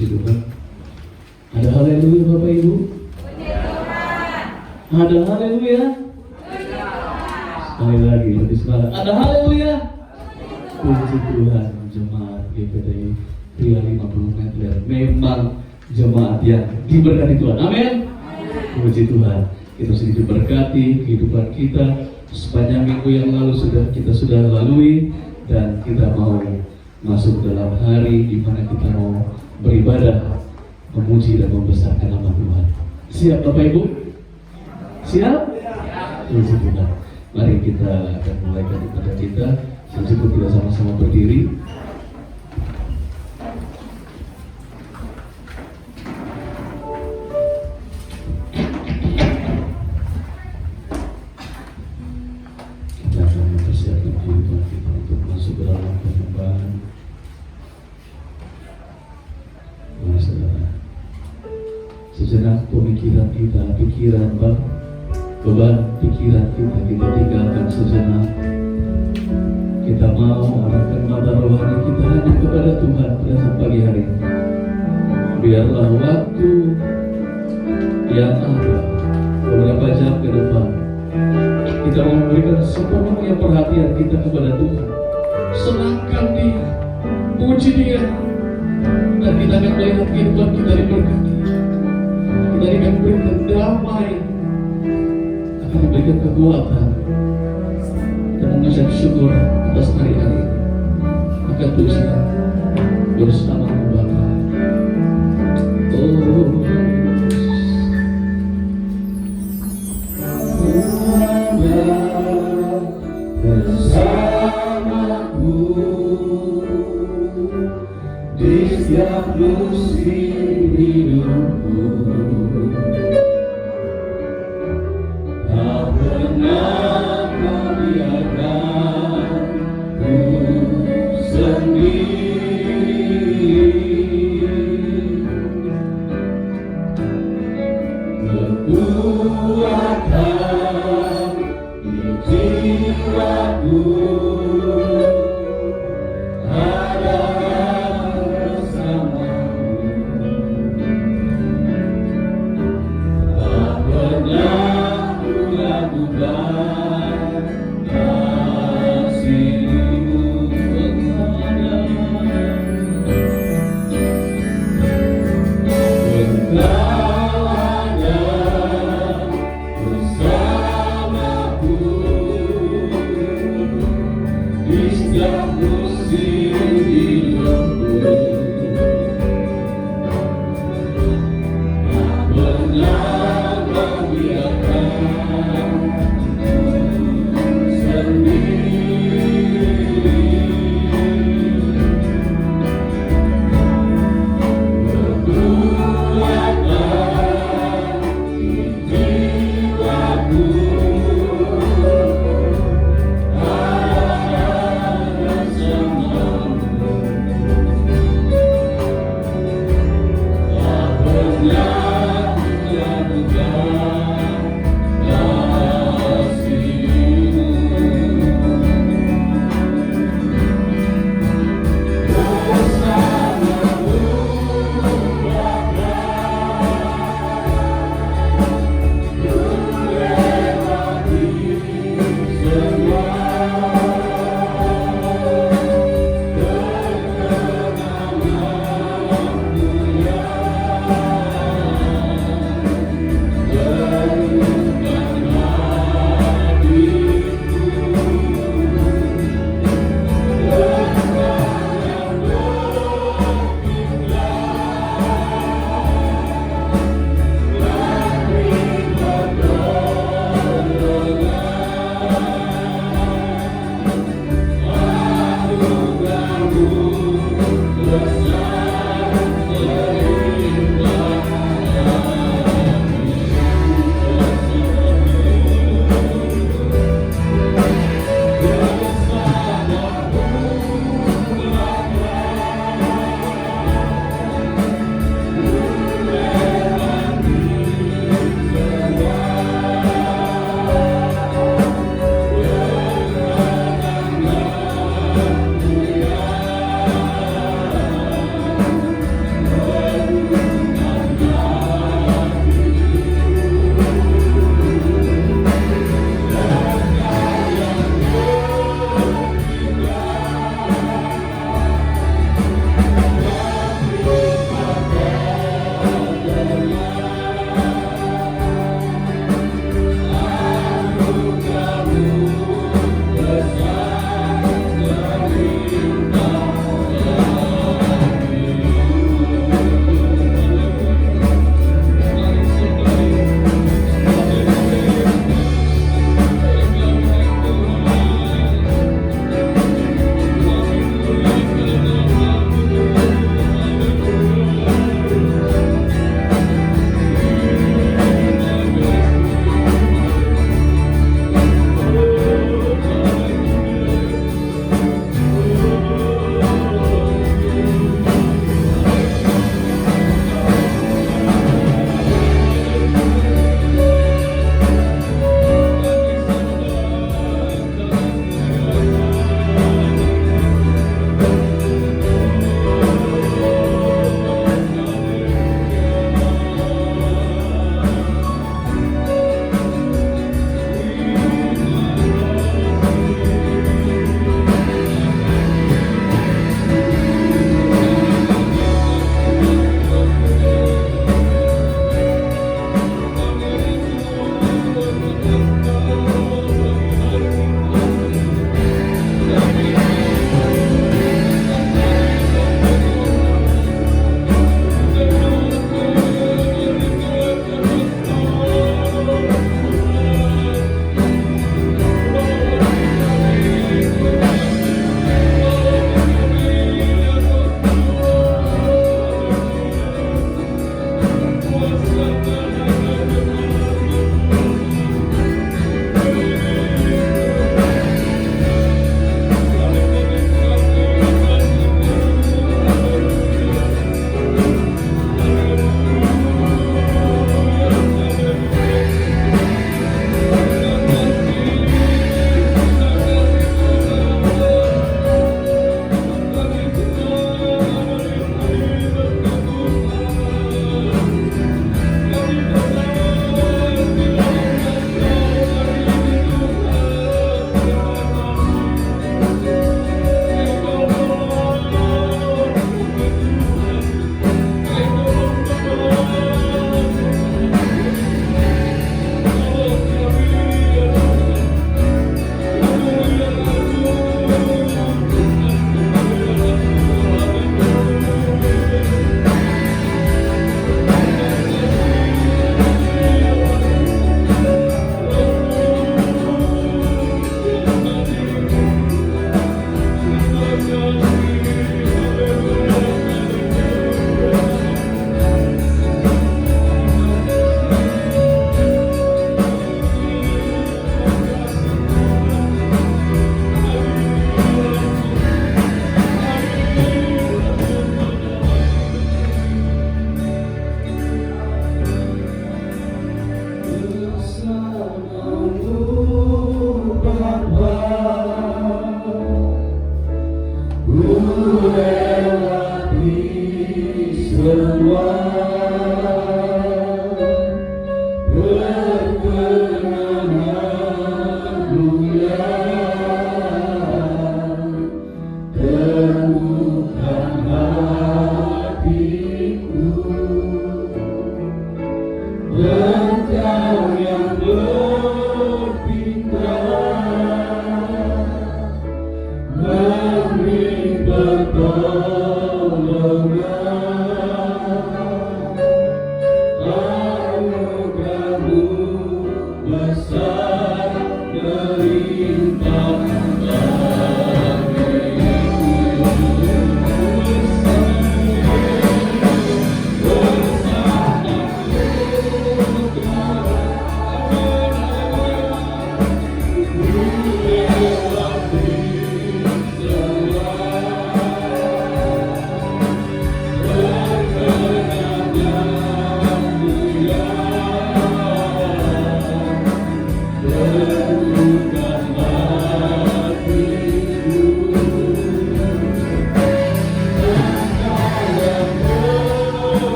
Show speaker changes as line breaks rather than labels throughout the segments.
Puji Tuhan. Ada haleluya Bapak Ibu? Ada haleluya? Sekali lagi, lebih semangat. Ada haleluya? Puji Tuhan, jemaat GPTI Pria 50 meter memang jemaat yang diberkati Tuhan. Amin. Puji Tuhan. Kita sudah diberkati kehidupan kita sepanjang minggu yang lalu kita sudah lalui, dan kita mau masuk dalam hari di mana kita mau beribadah, memuji dan membesarkan nama Tuhan. Siap Bapak Ibu? Siap? Puji Tuhan. Mari kita akan mulai ibadah kita. Cukup kita sama-sama berdiri. Kita akan mempersiapkan kehidupan kita untuk masuk ke dalam penyembahan. Mari saudara, sejenak pemikiran kita, beban pikiran kita tinggalkan sejenak. Kita mau arahkan mata rohani kita hanya kepada Tuhan pada pagi hari ini. Biarlah waktu yang ada beberapa jam ke depan kita mau memberikan sepenuhnya perhatian kita kepada Tuhan. Senangkan Dia, puji Dia, dan kita akan melihat kehidupan kita diberkati. Kita akan diberikan damai, akan diberikan kekuatan, dan mengucap syukur atas hari-hari ini. Maka teruslah bersama Bapa. Oh, bersamaku di setiap musim hidupku. Tak pernah kau biarkan ku sendiri. Kekuatan di jiwaku ada bersamamu. Tak pernah ku ragukan kasih-Mu kepada Engkau ada bersamaku.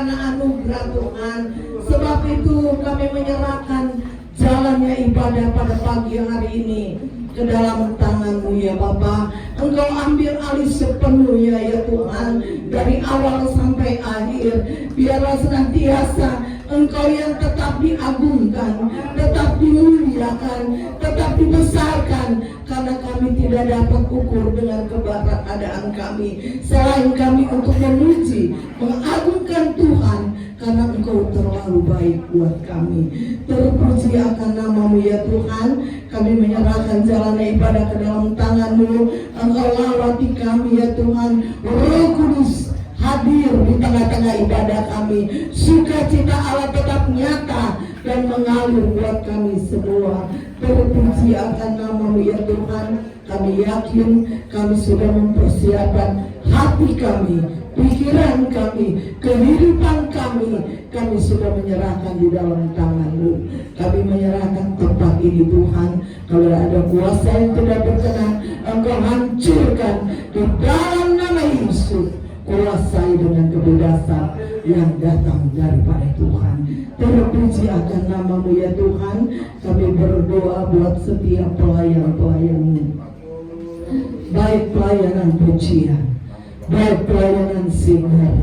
karena anugerah Tuhan. Sebab itu kami menyerahkan jalannya ibadah pada pagi hari ini ke dalam tangan-Mu ya Bapa. Engkau ambil alih sepenuhnya ya Tuhan, dari awal sampai akhir. Biarlah senantiasa Engkau yang tetap diagungkan, tetap dimuliakan, tetap dibesarkan, karena kami tidak dapat ukur dengan keberadaan kami selain kami untuk memuji, mengagungkan Tuhan, karena Engkau terlalu baik buat kami. Terpuji akan nama-Mu ya Tuhan. Kami menyerahkan jalan ibadah ke dalam tangan-Mu. Engkau lawati kami ya Tuhan. Roh Kudus hadir di tengah-tengah ibadah kami. Sukacita Allah tetap nyata dan mengalir buat kami semua. Terpuji akan nama-Mu ya Tuhan. Kami yakin kami sudah mempersiapkan hati kami, pikiran kami, kehidupan kami sudah menyerahkan di dalam tangan-Mu. Kami menyerahkan tempat ini Tuhan. Kalau ada kuasa yang tidak berkenan, Engkau hancurkan di dalam nama Yesus. Kuasai dengan kebebasan yang datang daripada Tuhan. Terpuji akan nama-Mu ya Tuhan. Kami berdoa buat setiap pelayan-pelayan-Mu, baik pelayanan pujian, baik pelayanan sinar,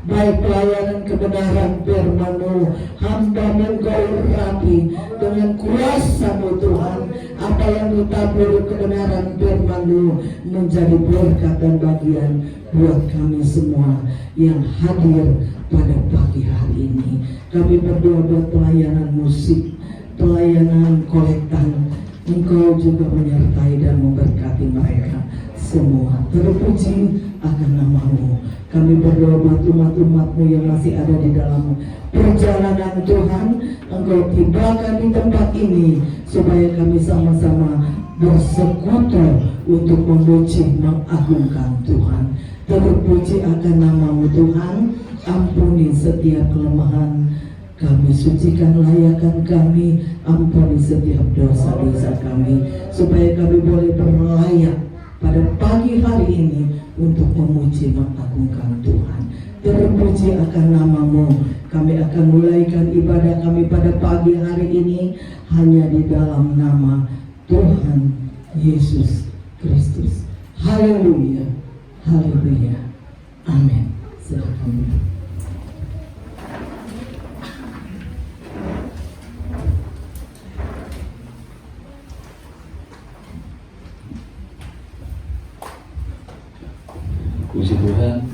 baik pelayanan kebenaran firman-Mu. Hamba-Mu Engkau urapi dengan kuasa-Mu Tuhan. Apa yang ditabur kebenaran firman-Mu menjadi berkat dan bagian buat kami semua yang hadir pada pagi hari ini. Kami berdoa buat pelayanan musik, pelayanan kolektan. Engkau juga menyertai dan memberkati mereka semua. Terpuji akan nama-Mu. Kami berdoa buat umat-umat-Mu yang masih ada di dalam perjalanan Tuhan. Engkau tibakan di tempat ini supaya kami sama-sama bersekutu untuk memuji, mengagungkan Tuhan. Terpuji akan nama-Mu Tuhan. Ampuni setiap kelemahan kami, sucikan layakan kami, ampuni setiap dosa-dosa kami, supaya kami boleh berlayak pada pagi hari ini untuk memuji, mengagungkan Tuhan. Terpuji akan nama-Mu. Kami akan mulaikan ibadah kami pada pagi hari ini hanya di dalam nama Tuhan Yesus Kristus. Haleluya, haleluya, amin. Silakan.
Puji Tuhan.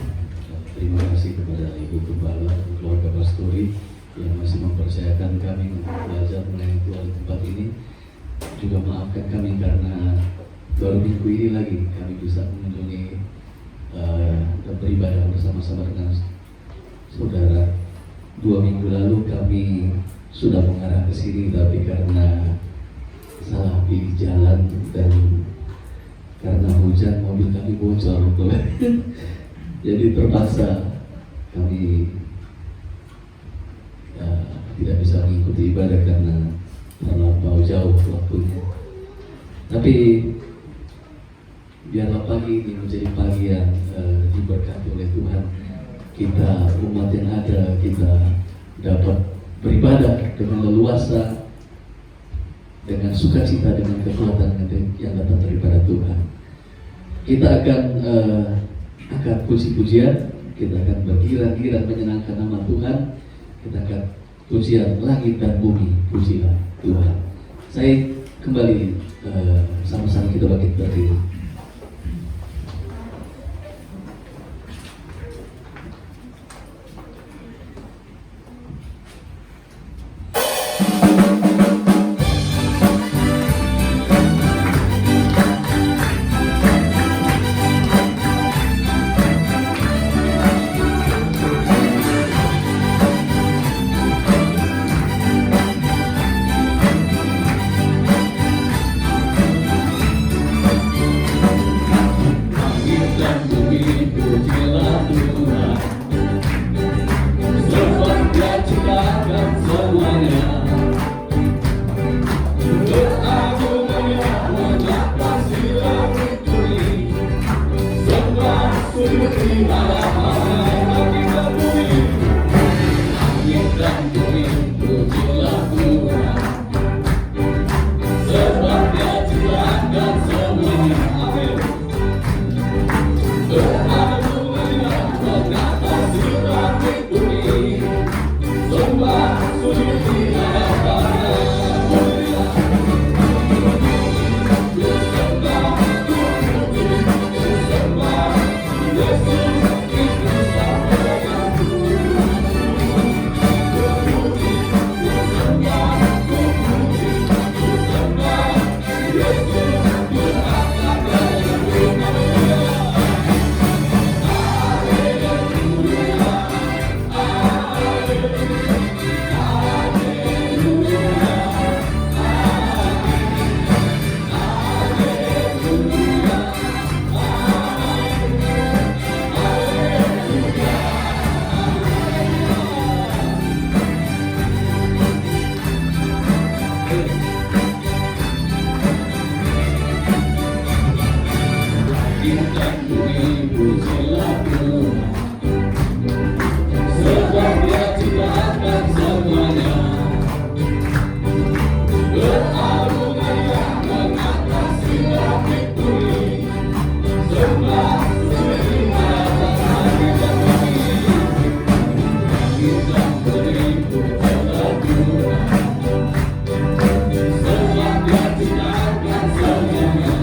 Terima kasih kepada Ibu Gembala, keluarga Pastori yang masih mempercayakan kami untuk belajar mengenai Tuhan tempat ini. Juga maafkan kami karena baru minggu ini lagi kami bisa mengunjungi dan beribadah bersama-sama dengan saudara. 2 minggu lalu kami sudah mengarah ke sini, tapi karena salah pilih jalan dan karena hujan mobil kami bocor, jadi terpaksa kami tidak bisa mengikuti ibadah karena terlampau jauh waktunya. Tapi biarlah pagi ini menjadi pagi yang diberkati oleh Tuhan. Kita umat yang ada, kita dapat beribadah dengan leluasa, dengan sukacita, dengan kekuatan yang datang daripada Tuhan. Kita akan angkat puji-pujian, kita akan bergiran-giran menyenangkan nama Tuhan. Kita akan pujian langit dan bumi, pujilah Tuhan. Saya kembali sama-sama kita bangkit berdiri. Kita ibu selalu sebab dia ciptakan semuanya. Berarungan yang mengatasi langit bumi, sebelah selima matahari dan bumi. Kita beribu selalu sebab dia ciptakan semuanya.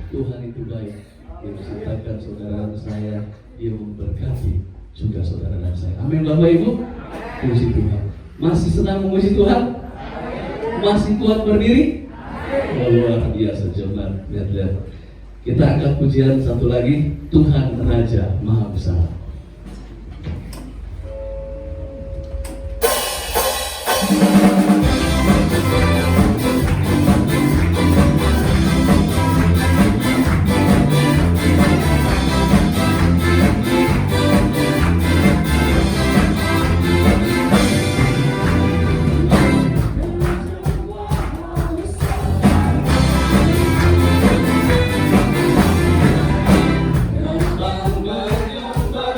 Tuhan itu baik, Dia menciptakan saudara saya, Dia memberkati juga saudara dan saya. Amin Bapak Ibu. Puji Tuhan. Masih senang memuji Tuhan? Masih kuat berdiri? Luar biasa jemaat. Lihat-lihat. Kita angkat pujian satu lagi, Tuhan Raja Maha Besar.
Menyembah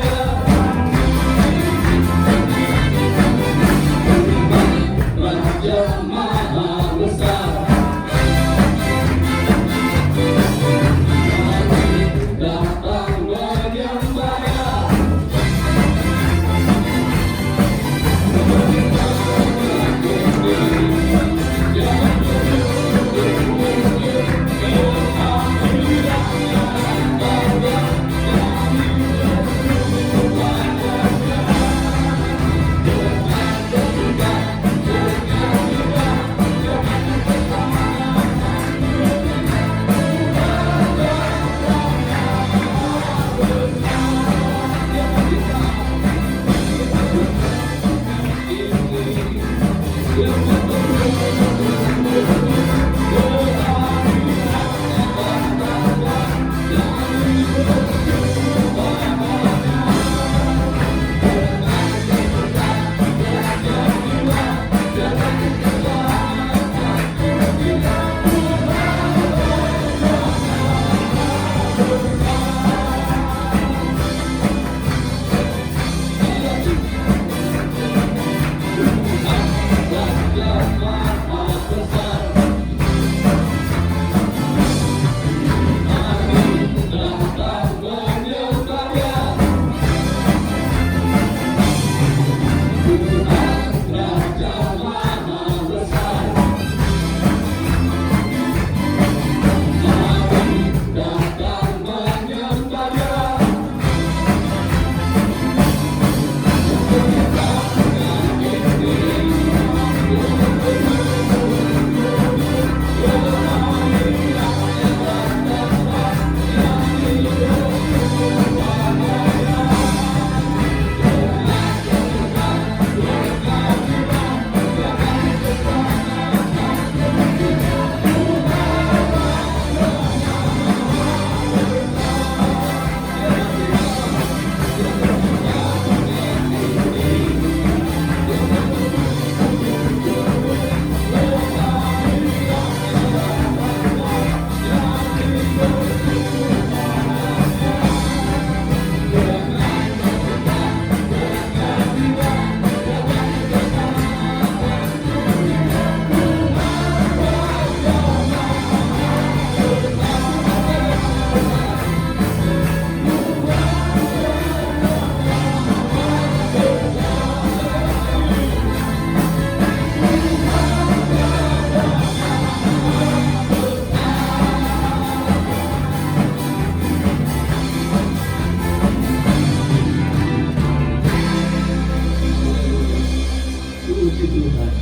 puji Tuhan.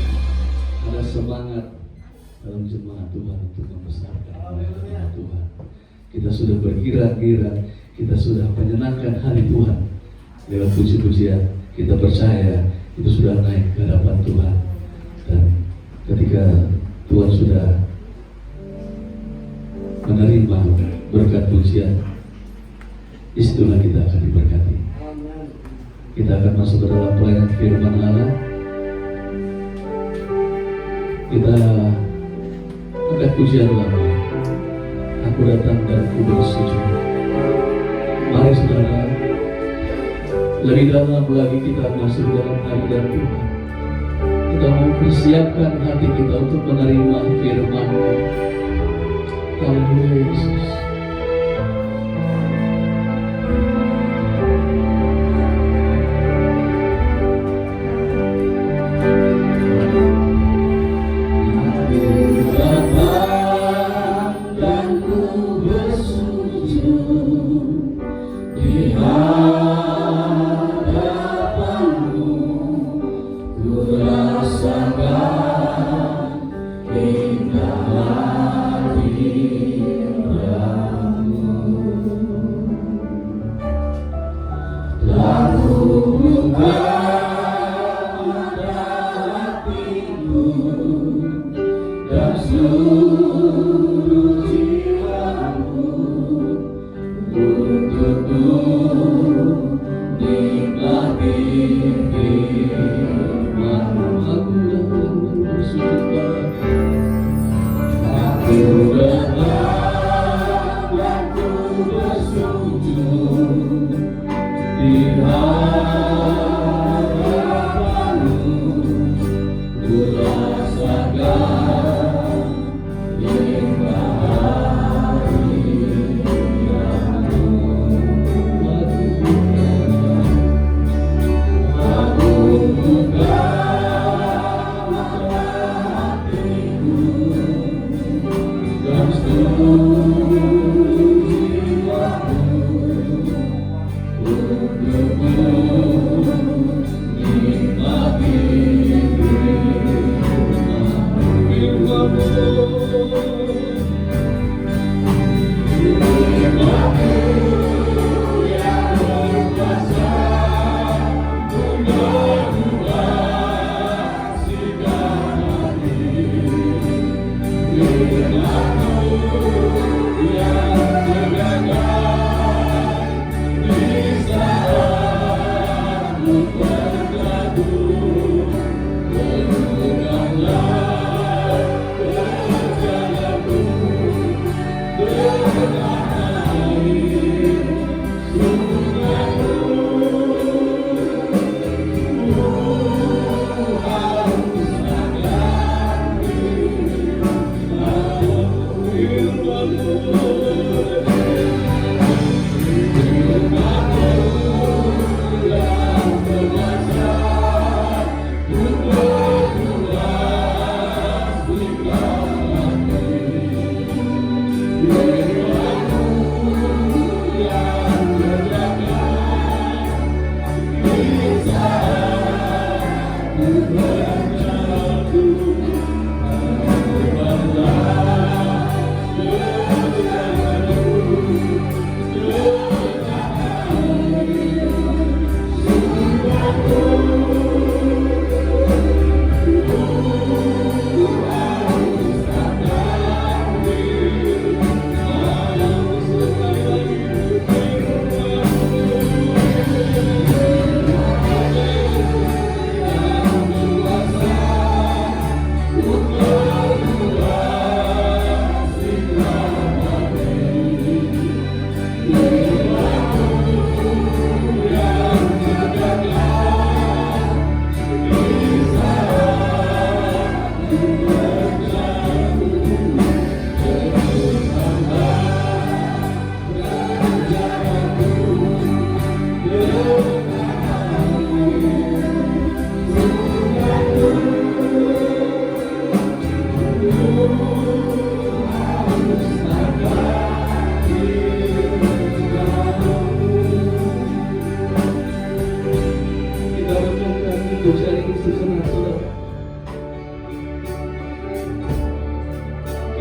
Ada semangat dalam jemaat Tuhan untuk membesarkan nama Tuhan. Kita sudah bergira-gira, kita sudah menyenangkan hari Tuhan lewat puji-pujian. Kita percaya itu sudah naik ke hadapan Tuhan. Dan ketika Tuhan sudah menerima berkat pujian, disitulah kita akan diberkati. Kita akan masuk ke dalam pelayanan firman Allah. Kita angkat pujian lama. Aku datang dan aku bersujud. Mari saudara, lebih dalam lagi kita masuk dalam hadirat Tuhan. Kita mau persiapkan hati kita untuk menerima firman-Mu. Haleluya Yesus.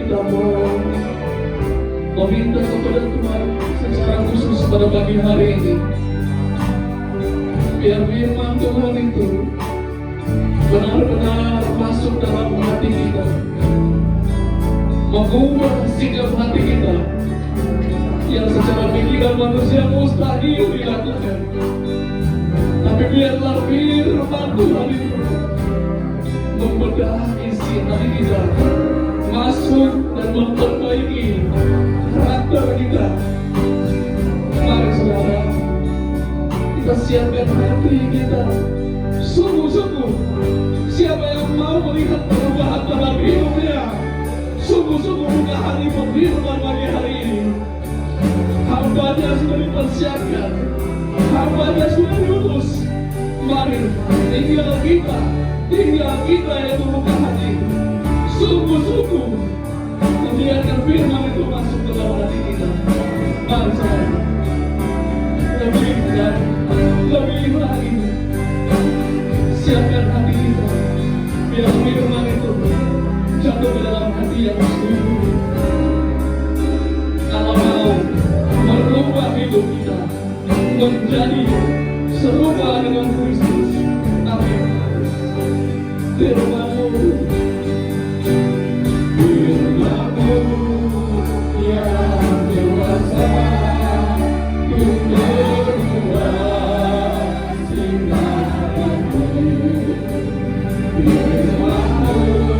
kita meminta kepada Tuhan secara khusus pada pagi hari ini, biar firman Tuhan itu benar-benar masuk dalam hati kita, mengubah sikap hati kita yang secara pikiran manusia mustahil dilakukan. Tapi biarlah firman Tuhan itu membedah isi hati kita, masuk dan memperbaiki karakter kita. Mari saudara, kita siapkan hati kita. Sungguh-sungguh, siapa yang mau melihat perubahan dalam hidupnya, sungguh-sungguh buka hati berfirman pagi hari ini. Hambanya sudah dipersiapkan, hambanya sudah diutus. Mari, tinggal kita yang membuka hati, sungguh-sungguh membiarkan firman itu masuk ke dalam hati kita. Mari saudara, lebih lagi siapkan hati kita, biar firman itu jatuh ke dalam hati yang sungguh. Kalau mau merubah hidup kita menjadi serupa dengan Kristus, amin. Firman-Mu yang dewasa untuk merubah sikap hati. Firman-Mu yang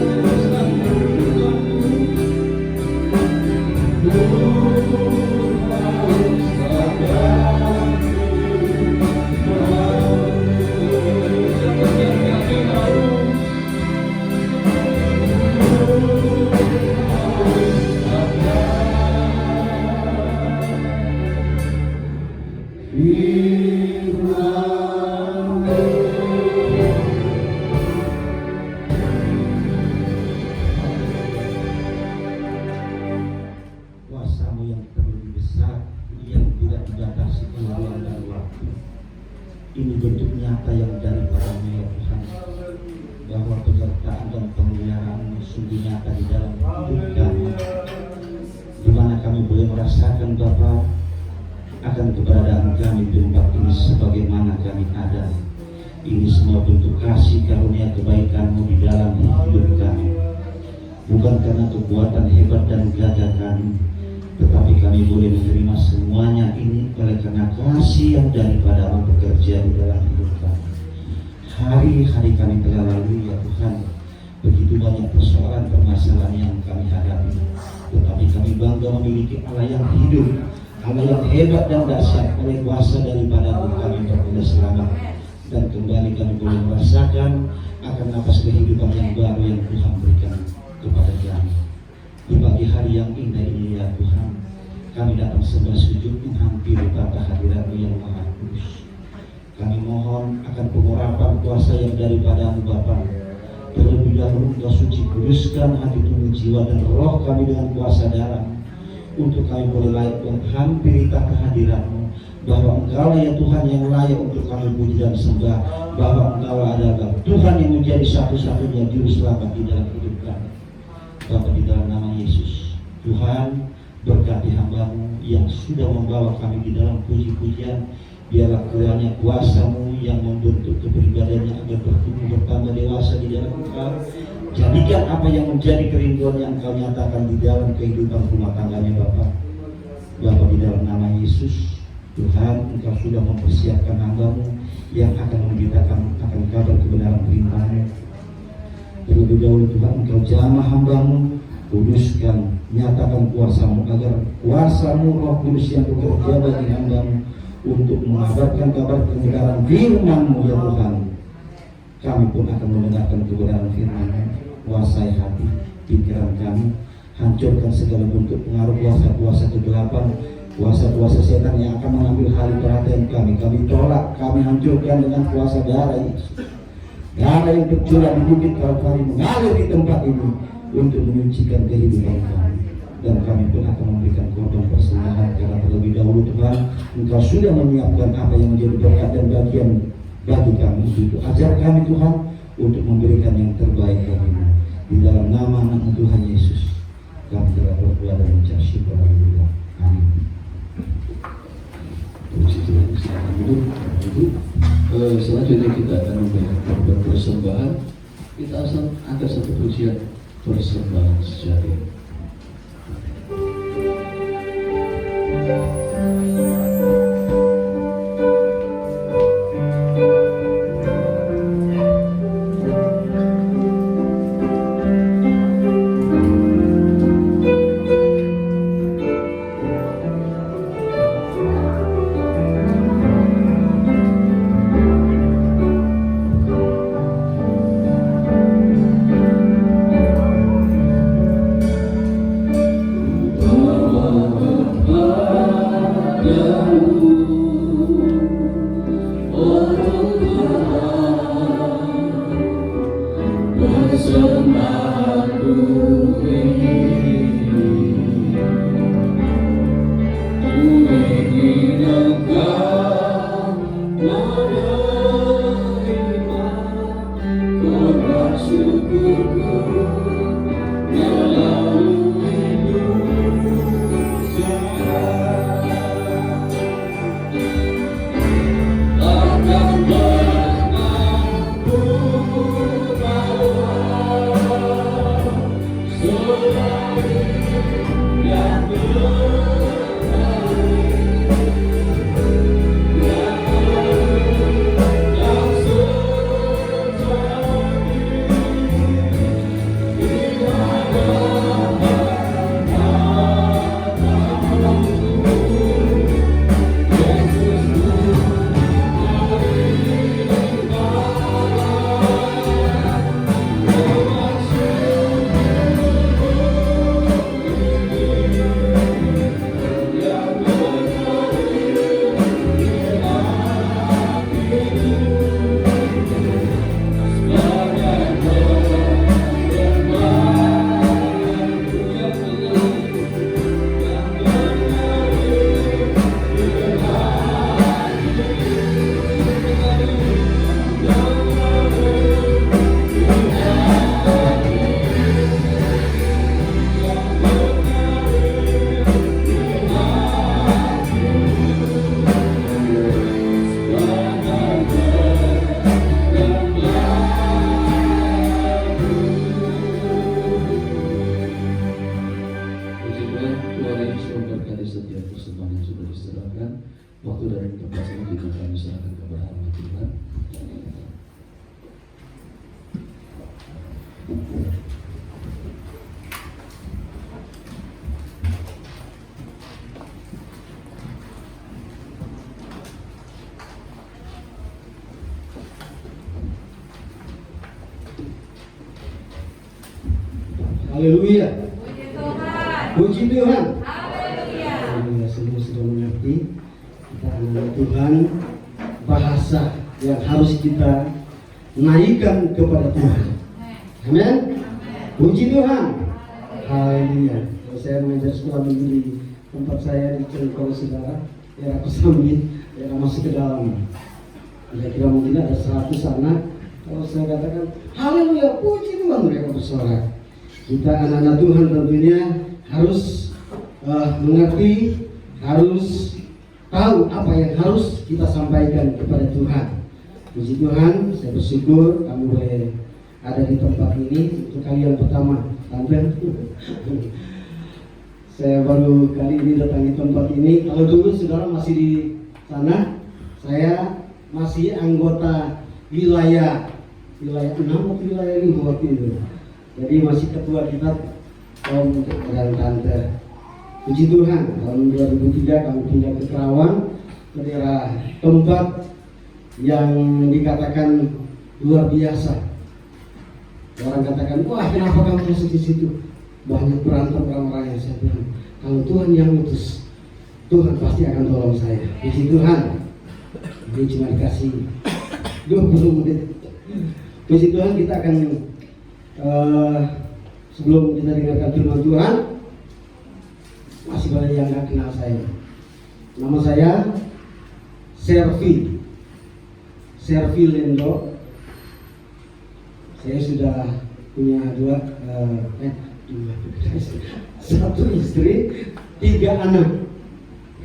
nyata bisa menjadi
kuasa-Mu yang terlalu besar, yang tidak dibatasi oleh ruang dan waktu. Ini bentuk nyata yang daripada-Mu ya Tuhan, bahwa penyertaan dan pemeliharaan-Mu sungguh nyata di dalam hidup kami, di mana kami boleh merasakan Bapa akan keberadaan kami di tempat ini sebagaimana kami ada. Ini semua bentuk kasih karunia kebaikan-Mu di dalam hidup kami, bukan karena kekuatan hebat dan gagah kami, tetapi kami boleh menerima semuanya ini oleh karena kasih yang daripada-Mu bekerja di dalam hidup kami. Hari-hari kami telah lalu ya Tuhan, begitu banyak persoalan permasalahan yang kami hadapi, tetapi kami bangga memiliki Allah yang hidup, Allah yang hebat dan dahsyat. Oleh kuasa daripada-Mu kami beroleh selamat, dan kembali kami boleh merasakan akan napas kehidupan yang baru yang Tuhan berikan kepada kami. Di pagi hari yang indah ini ya Tuhan, kami datang sembah sujud menghampiri tata hadirat-Mu yang Maha Kudus. Kami mohon akan pengurapan kuasa yang daripada-Mu Bapa. Terlebih dahulu Engkau suci kuduskan hati, tubuh, jiwa dan roh kami dengan kuasa darah-Mu, untuk kami boleh layak menghampiri tata hadirat-Mu, bahwa Engkau ya Tuhan yang layak untuk kami puji dan sembah, bahwa Engkau adalah Tuhan yang menjadi satu-satunya juru selamat di dalam hidup kami. Bapa, di dalam nama Yesus, Tuhan berkati hamba-Mu yang sudah membawa kami di dalam puji-pujian. Biarlah kiranya kuasa-Mu yang membentuk kepribadiannya agar bertumbuh bertambah dewasa di dalam Engkau. Jadikan apa yang menjadi kerinduan yang Engkau nyatakan di dalam kehidupan rumah tangganya Bapa. Bapa, di dalam nama Yesus, Tuhan, Engkau sudah mempersiapkan hamba-Mu yang akan memberitakan akan kabar kebenaran firman-Mu. Terlebih dahulu Tuhan, Engkau jamah hamba-Mu, kuduskan, nyatakan kuasa-Mu, agar kuasa-Mu Roh Kudus yang bekerja bagi hamba-Mu untuk mengabarkan kabar kebenaran firman-Mu ya Tuhan. Kami pun akan mendengarkan kebenaran firman-Mu. kuasai hati, pikiran kami, hancurkan segala bentuk pengaruh kuasa-kuasa kegelapan, kuasa-kuasa setan yang akan mengambil alih perhatian kami. Kami tolak, kami hancurkan dengan kuasa darah Yesus. Darah yang tercurah di bukit Kalvari mengalir di tempat ini untuk menyucikan kehidupan kami. Dan kami pun akan memberikan korban persembahan karena terlebih dahulu Tuhan Engkau sudah menyiapkan apa yang menjadi berkat dan bagian bagi kami. Untuk ajar kami Tuhan untuk memberikan yang terbaik bagimu. Di dalam nama anak Tuhan Yesus kami telah berdoa dan mengucap syukur. Haleluya. Amin.
Puji Tuhan, silakan duduk. Selanjutnya kita akan memberikan korban persembahan. Kita angkat satu pujian persembahan sejati. Waktu dari tempat ini kita kami serahkan kepada Allah Tuhan.
Haleluya. Puji Tuhan.
Haleluya.
Haleluya. Semua sudah mengerti. Karena Tuhan, bahasa yang harus kita naikkan kepada Tuhan. Amin. Puji Tuhan. Haleluya. Kalau saya mengajar sekolah minggu di tempat saya di Cengkol, saudara, ya aku sambil ya masuk ke dalam. Kira-kira mungkin ada 100 anak. Kalau saya katakan haleluya, puji Tuhan, mereka bersorak. Kita anak-anak Tuhan tentunya harus mengerti, harus tahu apa yang harus kita sampaikan kepada Tuhan. Puji Tuhan, saya bersyukur kamu boleh ada di tempat ini untuk kali yang pertama. Tante, saya baru kali ini datang di tempat ini. Kalau dulu saudara masih di sana, saya masih anggota wilayah 6 atau wilayah 5 waktu itu. Jadi masih ketua kita Om dan Tante. Puji Tuhan, tahun 2003 kami pindah ke Kerawang, ke daerah tempat yang dikatakan luar biasa.
Orang katakan, wah kenapa kamu masuk di situ? Banyak berantem orang-orang yang. Saya bilang, kalau Tuhan yang utus, Tuhan pasti akan tolong saya. Puji Tuhan. Ini cuma dikasih 20 menit. Puji Tuhan, kita akan sebelum kita dengarkan firman Tuhan, masih banyak yang nggak kenal saya. Nama saya Servi Lendo. Saya sudah punya satu istri, 3 anak.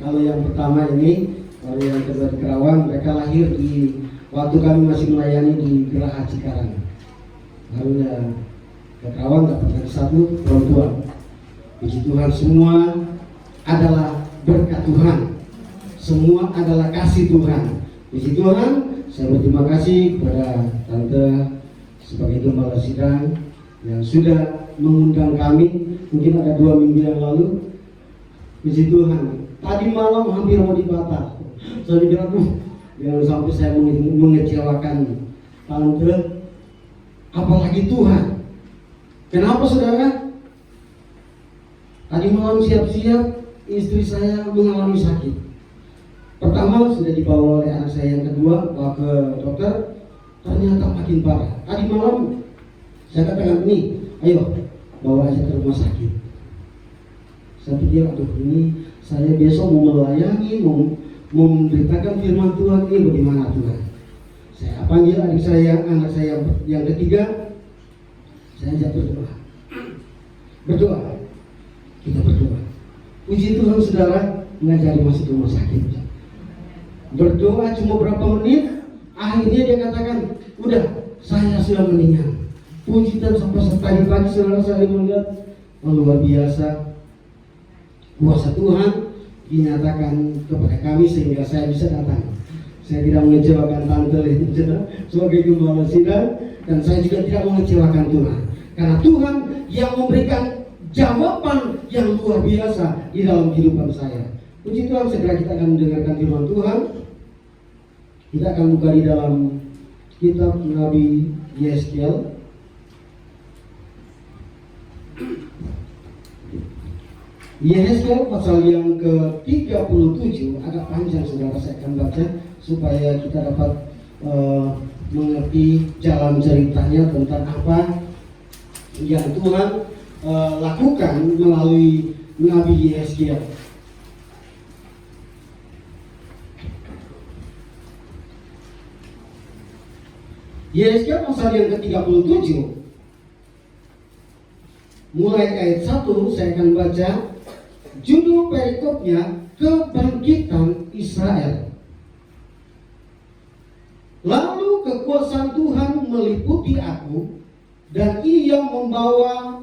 Kalau yang pertama ini, kalau yang kedua di Kerawang, mereka lahir di waktu kami masih melayani di Geraha Cikarang. Lalu ya ke Kerawang dapat lagi 1 perempuan. Puji Tuhan, semua adalah berkat Tuhan, semua adalah kasih Tuhan. Puji Tuhan, saya berterima kasih kepada Tante sebagai gembala sidang yang sudah mengundang kami. Mungkin ada 2 minggu yang lalu. Puji Tuhan, tadi malam hampir mau dibatal. Saya bilang, jangan sampai saya mengecewakan Tante, apalagi Tuhan. Kenapa saudara? Tadi malam siap-siap, istri saya mengalami sakit. Pertama sudah dibawa oleh anak saya, yang kedua bawa ke dokter, ternyata makin parah. Tadi malam saya katakan, nih, ayo bawa aja ke rumah sakit. Saya pikir, aduh, ini saya besok mau melayani, mau memberitakan firman Tuhan, ini bagaimana Tuhan. Saya panggil adik saya, anak saya yang ketiga, saya ajak berdoa. Kita berdoa. Puji Tuhan, saudara, mengajari masuk rumah sakit. Berdoa cuma berapa menit, akhirnya dia katakan, udah, saya sudah meninggal. Puji Tuhan, sampai pagi-pagi saudara saya melihat, luar biasa kuasa Tuhan dinyatakan kepada kami sehingga saya bisa datang. Saya tidak mengecewakan Tante sebagai gembala sidang, dan saya juga tidak mengecewakan Tuhan, karena Tuhan yang memberikan jawaban yang luar biasa di dalam kehidupan saya. Puji Tuhan, segera kita akan mendengarkan firman Tuhan. Kita akan buka di dalam kitab Nabi Yeskel. Yeskel pasal yang ke-37, agak panjang saudara, saya akan baca supaya kita dapat mengerti jalan ceritanya tentang apa yang Tuhan lakukan melalui Nabi Yeskel. Yeskel pasal yang ke-37, mulai ayat 1 saya akan baca. Judul perikopnya, Kebangkitan Israel. Lalu kekuasaan Tuhan meliputi aku, dan Ia membawa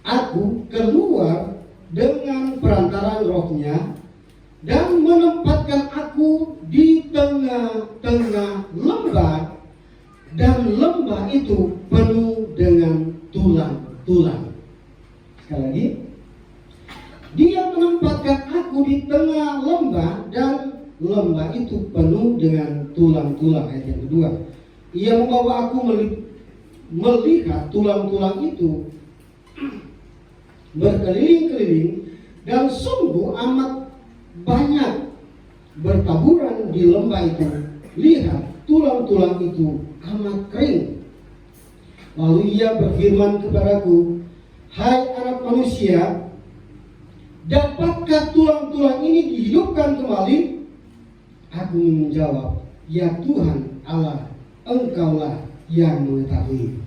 aku keluar dengan perantaran Roh-Nya, dan menempatkan aku di tengah-tengah lembah, dan lembah itu penuh dengan tulang-tulang. Sekali lagi, Dia menempatkan aku di tengah lembah, dan lembah itu penuh dengan tulang-tulang. Ayat yang kedua, Ia membawa aku melihat tulang-tulang itu berkeliling-keliling, dan sungguh amat banyak bertaburan di lembah itu. Lihat, tulang-tulang itu amat kering. Lalu Ia berfirman kepadaku, hai anak manusia, dapatkah tulang-tulang ini dihidupkan kembali? Aku menjawab, ya Tuhan Allah, Engkaulah yang mengetahui.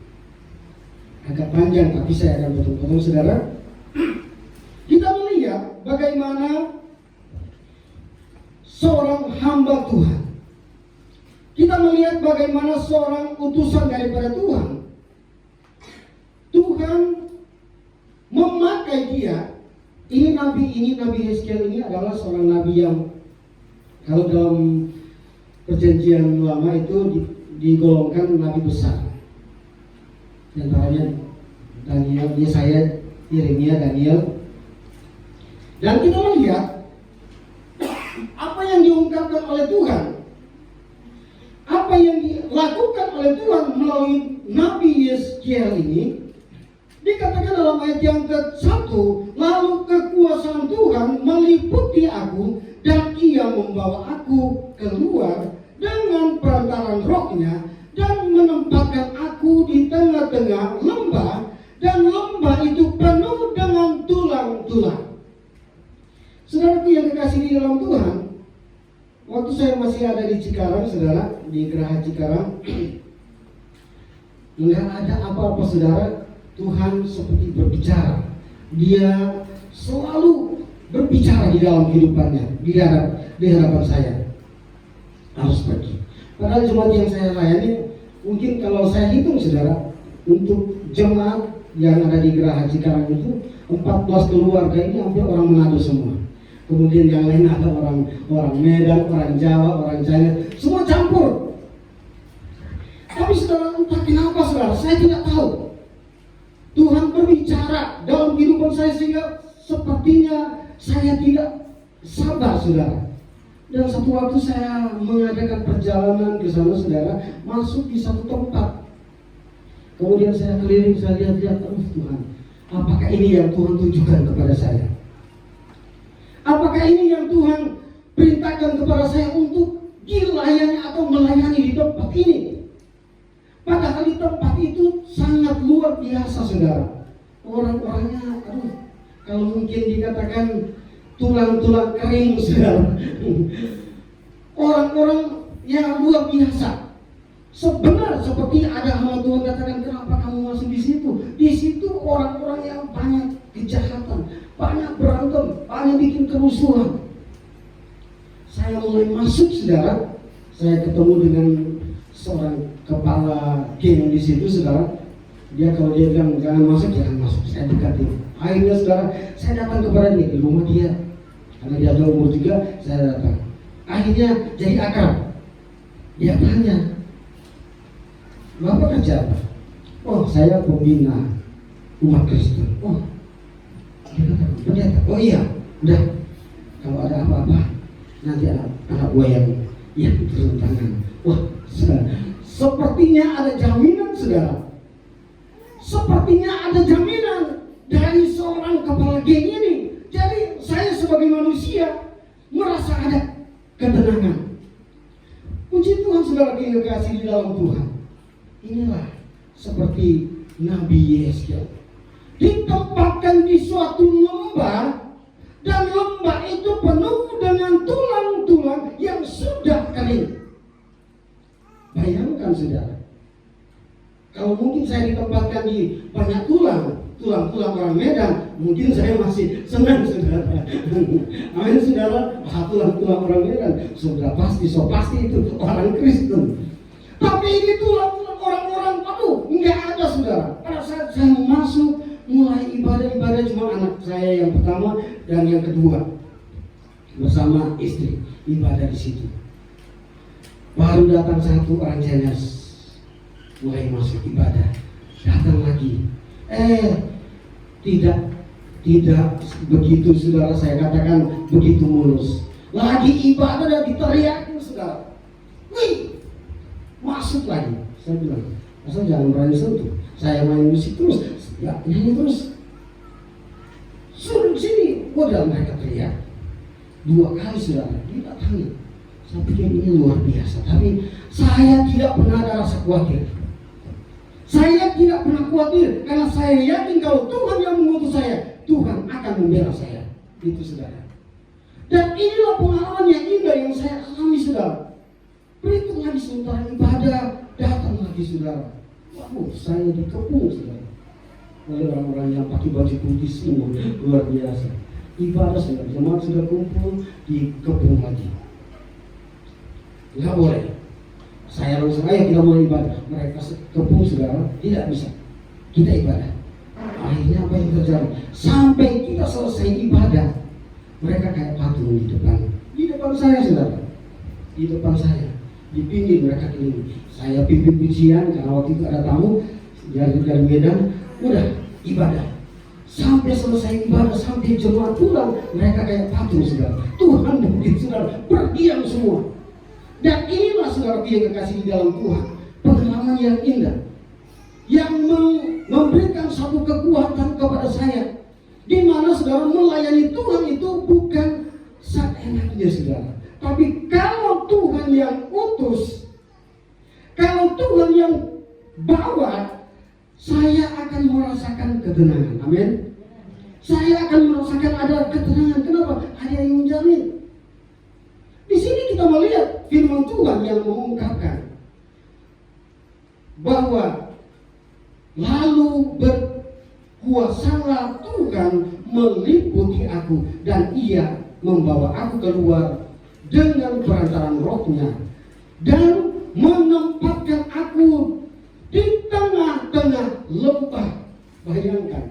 Agak panjang tapi saya akan potong-potong saudara. Kita melihat bagaimana seorang hamba Tuhan. Kita melihat bagaimana seorang utusan daripada Tuhan. Tuhan memakai dia. Ini Nabi Yeskel ini adalah seorang nabi yang kalau dalam perjanjian lama itu digolongkan nabi besar. Di antaranya Daniel, Yesaya, Yeremia, Daniel. Dan kita melihat apa yang diungkapkan oleh Tuhan, apa yang dilakukan oleh Tuhan melalui Nabi Yeskiel ini, dikatakan dalam ayat yang ke-1, lalu kekuasaan Tuhan meliputi aku dan ia membawa aku keluar dengan perantaran rohnya dan menempatkan aku di tengah-tengah lembah, dan lembah itu penuh dengan tulang-tulang. Saudaraku yang kekasih di dalam Tuhan, waktu saya masih ada di Cikarang, saudara, di Geraha Cikarang, enggak ada apa-apa, saudara. Tuhan seperti berbicara. Dia selalu berbicara di dalam kehidupannya, di hadapan saya. Harus pergi. Padahal jemaat yang saya layani, mungkin kalau saya hitung, saudara, untuk jemaat yang ada di Geraha Cikarang itu 14 keluarga ini hampir orang Manado semua. Kemudian yang lain ada orang Medan, orang Jawa, orang China, semua campur. Tapi saudara, entah kenapa saudara, saya tidak tahu. Tuhan berbicara dalam kehidupan saya sehingga sepertinya saya tidak sabar, saudara. Dan satu waktu saya mengadakan perjalanan ke sana, saudara, masuk di satu tempat. Kemudian saya keliling, saya lihat-lihat, Tuhan, apakah ini yang Tuhan tunjukkan kepada saya? Apakah ini yang Tuhan perintahkan kepada saya untuk dilayani atau melayani di tempat ini? Padahal di tempat itu sangat luar biasa, saudara. Orang-orangnya, kalau mungkin dikatakan tulang-tulang kering, saudara. Orang-orang yang luar biasa. Sebenarnya seperti ada hamba Tuhan katakan, kenapa kamu masuk di situ? Di situ orang-orang yang banyak kejahatan, banyak berantem, banyak bikin kerusuhan. Saya mulai masuk, saudara. Saya ketemu dengan seorang kepala geng di situ, saudara. Dia kalau dia bilang jangan masuk, saya dekati. Akhirnya, saudara, saya datang kepada dia di rumah dia, karena dia ada umur juga. Saya datang. Akhirnya jadi akrab. Dia tanya, Bapak kerja apa? Oh, saya pembina umat Kristen. Oh, pendeta. Oh iya, udah. Kalau ada apa-apa, nanti anak buah yang turun tangan. Wah, sepertinya ada jaminan, saudara. Sepertinya ada jaminan dari seorang kepala geng ini. Jadi saya sebagai manusia merasa ada ketenangan. Puji Tuhan, saudara yang kekasih di dalam Tuhan. Inilah seperti Nabi Yeskiel, ditempatkan di suatu lembah, dan lembah itu penuh dengan tulang-tulang yang sudah kering. Bayangkan, saudara, kalau mungkin saya ditempatkan di banyak tulang orang Medan, mungkin saya masih senang, saudara. Amin, saudara. Tulang orang Medan sudah pasti itu orang Kristen. Tapi ini tulang orang-orang, enggak ada, saudara. Pada saat saya masuk, mulai ibadah cuma anak saya yang pertama dan yang kedua bersama istri ibadah di situ. Baru datang satu orang Chinese, mulai masuk ibadah, datang lagi. Tidak begitu, saudara. Saya katakan begitu mulus. Lagi ibadah dan diteriakin, saudara. Wih, masuk lagi. Saya bilang, asal jangan berani sentuh. Saya main musik terus, ya nyanyi terus. Suruh di sini, udah mereka teriak. 2 kali, saudara, didatangi. Saya pikir ini luar biasa, tapi saya tidak pernah ada rasa khawatir. Saya tidak pernah khawatir karena saya yakin kalau Tuhan yang mengutus saya, Tuhan akan membela saya. Itu, saudara. Dan inilah pengalaman yang indah yang saya alami, saudara. Berikut lagi sementara ibadah, datang lagi, saudara. Waduh, saya dikepung, saudara, oleh orang-orang yang pakai baju putih semua, luar biasa. Ibadah, saudara, jemaat sudah kumpul, dikepung lagi. Nggak boleh. Saya langsung, ayo kita mulai ibadah. Mereka kepung, saudara, tidak bisa. Kita ibadah. Akhirnya apa yang terjadi? Sampai kita selesai ibadah, mereka kayak patung di depan saya, saudara. Di depan saya, di pinggir mereka keliling. Saya pimpin pujian karena waktu itu ada tamu dari Medan. Udah ibadah. Sampai selesai ibadah, sampai jemaat pulang, mereka kayak patung, saudara. Tuhan mungkin, saudara, berdiam semua. Dan inilah, saudara yang kekasih di dalam Tuhan. pengalaman yang indah, yang memberikan satu kekuatan kepada saya, di mana saudara melayani Tuhan itu bukan seenaknya saudara, tapi kalau Tuhan yang utus, kalau Tuhan yang bawa, saya akan merasakan ketenangan. Amin. Saya akan merasakan ada ketenangan. Kenapa? Ada yang menjamin. Di sini kita melihat firman Tuhan yang mengungkapkan bahwa lalu berkuasalah Tuhan meliputi aku, dan Ia membawa aku keluar dengan perantaraan Roh-Nya dan menempatkan aku di tengah-tengah lembah. Bayangkan,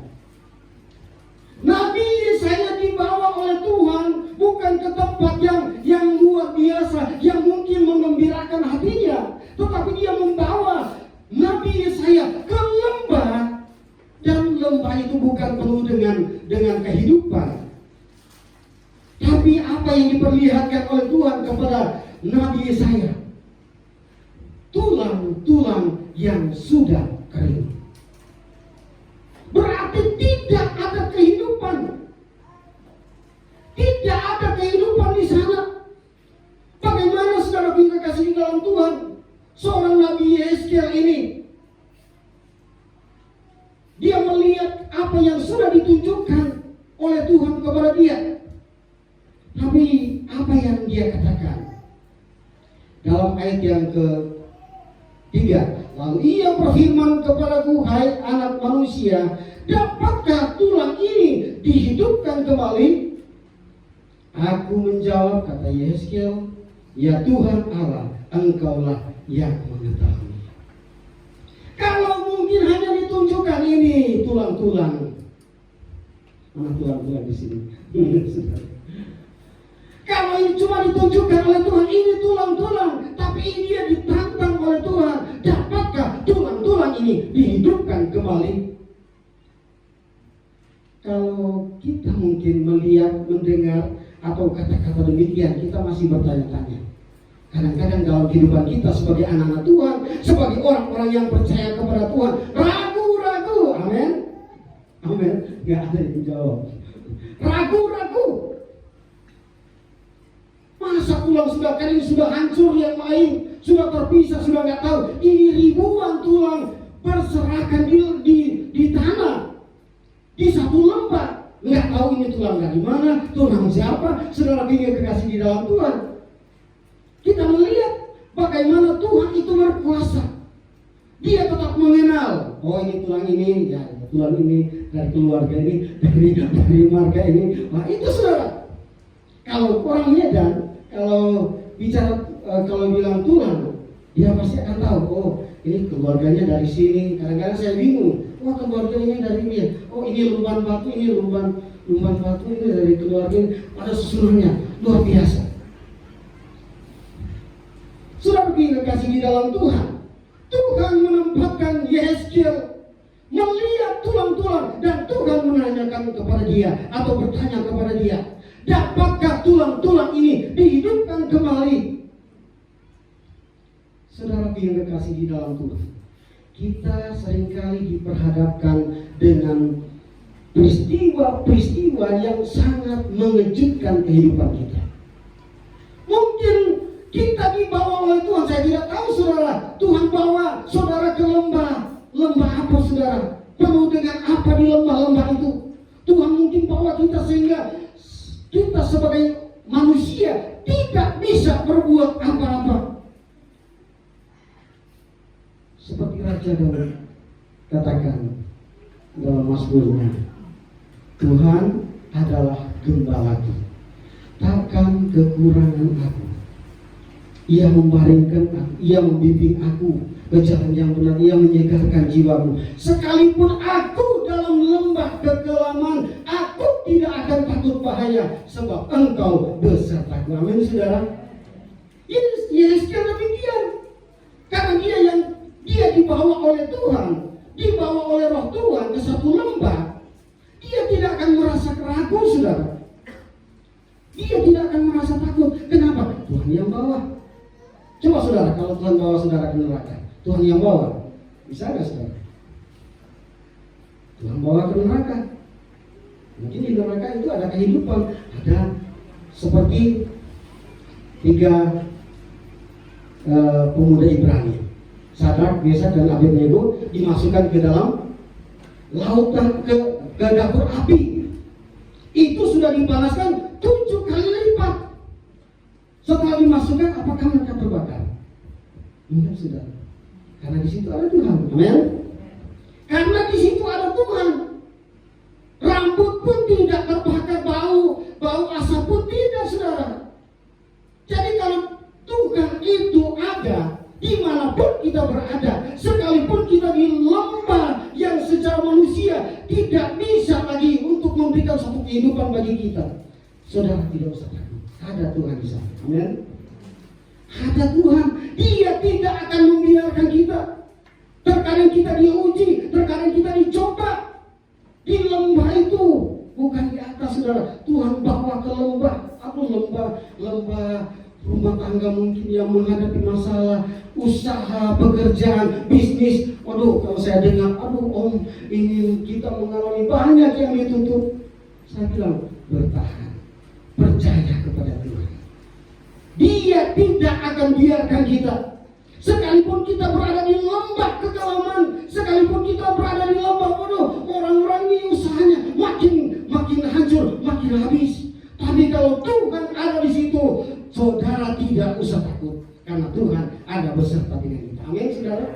Nabi Yesaya dibawa oleh Tuhan bukan ke tempat yang luar biasa, yang mungkin menggembirakan hatinya, tetapi dia membawa Nabi Yesaya ke lembah, dan lembah itu bukan penuh dengan kehidupan. Tapi apa yang diperlihatkan oleh Tuhan kepada Nabi Yesaya? Tulang-tulang yang sudah kering. Berarti tidak ada kehidupan. Tidak ada kehidupan di sana. Bagaimana saudara kita kasih di dalam Tuhan? Seorang Nabi Yesaya ini, dia melihat apa yang sudah ditunjukkan oleh Tuhan kepada dia. Tapi apa yang dia katakan? Dalam ayat yang ke-3, lalu Ia berfirman kepadaku, hai anak manusia, dapatkah tulang ini dihidupkan kembali? Aku menjawab, kata Yeskiel, ya Tuhan Allah, Engkaulah yang mengetahui. Kalau mungkin hanya ditunjukkan ini tulang-tulang, mana tulang-tulang di sini? Kalau ini cuma ditunjukkan oleh Tuhan, ini tulang-tulang, tapi ini dia ditantang oleh Tuhan, dapatkah tulang-tulang ini dihidupkan kembali? Kalau kita mungkin melihat, mendengar, atau kata-kata demikian, kita masih bertanya-tanya. Kadang-kadang dalam kehidupan kita sebagai anak-anak Tuhan, sebagai orang-orang yang percaya kepada Tuhan, ragu-ragu. Amin. Amin. Gak ada yang jawab. Ragu-ragu. Masa tulang sudah kering, sudah hancur, yang lain sudah terpisah, sudah nggak tahu. Ini ribuan tulang berserakan di tanah, di satu lembah. Nggak tahu ini tulang dari mana, tulang siapa. Saudara tinggal kekasih di dalam Tuhan, kita melihat bagaimana Tuhan itu berkuasa. Dia tetap mengenal, oh ini tulang ini, ya tulang ini dari keluarga ini, dari marga ini. Wah itu saudara. Kalau orang Medan, kalau bicara, kalau bilang tulang, dia pasti akan tahu, oh ini keluarganya dari sini. Kadang-kadang saya bingung, wah keluarganya dari ini, oh ini lumban batu, ini lumban batu, ini dari keluarga ini. Pada seluruhnya luar biasa. Sudah begini kasih di dalam Tuhan, Tuhan menempatkan Yeskiel melihat tulang-tulang, dan Tuhan menanyakan kepada dia, atau bertanya kepada dia, dapatkah tulang-tulang ini dihidupkan kembali? Saudara yang kekasih di dalam Tuhan, kita seringkali diperhadapkan dengan peristiwa-peristiwa yang sangat mengejutkan kehidupan kita. Mungkin kita dibawa oleh Tuhan, saya tidak tahu saudara, Tuhan bawa saudara ke lembah apa saudara? Penuh dengan apa di lembah itu? Tuhan mungkin bawa kita sehingga kita sebagai manusia tidak bisa berbuat apa-apa. Seperti Raja Daud katakan dalam Mazmurnya, Tuhan adalah gembalaku, takkan kekurangan aku. Ia membaringkan aku, Ia membimbing aku ke jalan yang benar, Ia menyegarkan jiwaku. Sekalipun aku dalam lembah kekelaman, aku tidak akan takut bahaya, sebab Engkau besertaku. Amin saudara. Yeskiel demikian, karena dia dibawa oleh Tuhan, dibawa oleh Roh Tuhan ke satu lembah. Dia tidak akan merasa ragu saudara. Dia tidak akan merasa takut. Kenapa? Tuhan yang bawa. Coba saudara, kalau Tuhan bawa saudara ke neraka, Tuhan yang bawa. Bisa nggak saudara? Tuhan bawa ke neraka. Mungkin di neraka itu ada kehidupan, ada seperti 3 pemuda Ibrani, Sadrak, Mesak, dan Abednego dimasukkan ke dalam lautan, ke dapur api. Itu sudah dipanaskan 7 kali lipat. Setelah dimasukkan, apakah mereka terbakar? Enggak, saudara. Karena di situ ada Tuhan. Amin. Karena di situ ada Tuhan. Rambut pun tidak terbakar, bau asap pun tidak, saudara. Jadi kalau Tuhan itu ada dimanapun kita berada, sekalipun kita di lembah yang secara manusia tidak bisa lagi untuk memberikan satu kehidupan bagi kita, saudara tidak usah takut. Ada Tuhan di sana. Amin. Ada Tuhan. Dia tidak akan membiarkan kita. Terkadang kita diuji, terkadang kita dicoba. Di lembah itu, bukan di atas, saudara. Tuhan bawa ke lembah. Lembah rumah tangga mungkin yang menghadapi masalah, usaha, pekerjaan, bisnis. Waduh, kalau saya dengar, om, ini kita mengalami banyak yang ditutup. Saya bilang, bertahan, percaya kepada Tuhan. Dia tidak akan biarkan kita. Sekalipun kita berada di lembah kekelaman, sekalipun kita berada di lembah, waduh, orang-orang ini usahanya makin hancur, makin habis. Tapi kalau Tuhan ada di situ, saudara tidak usah takut, karena Tuhan ada beserta dengan kita. Amin, saudara.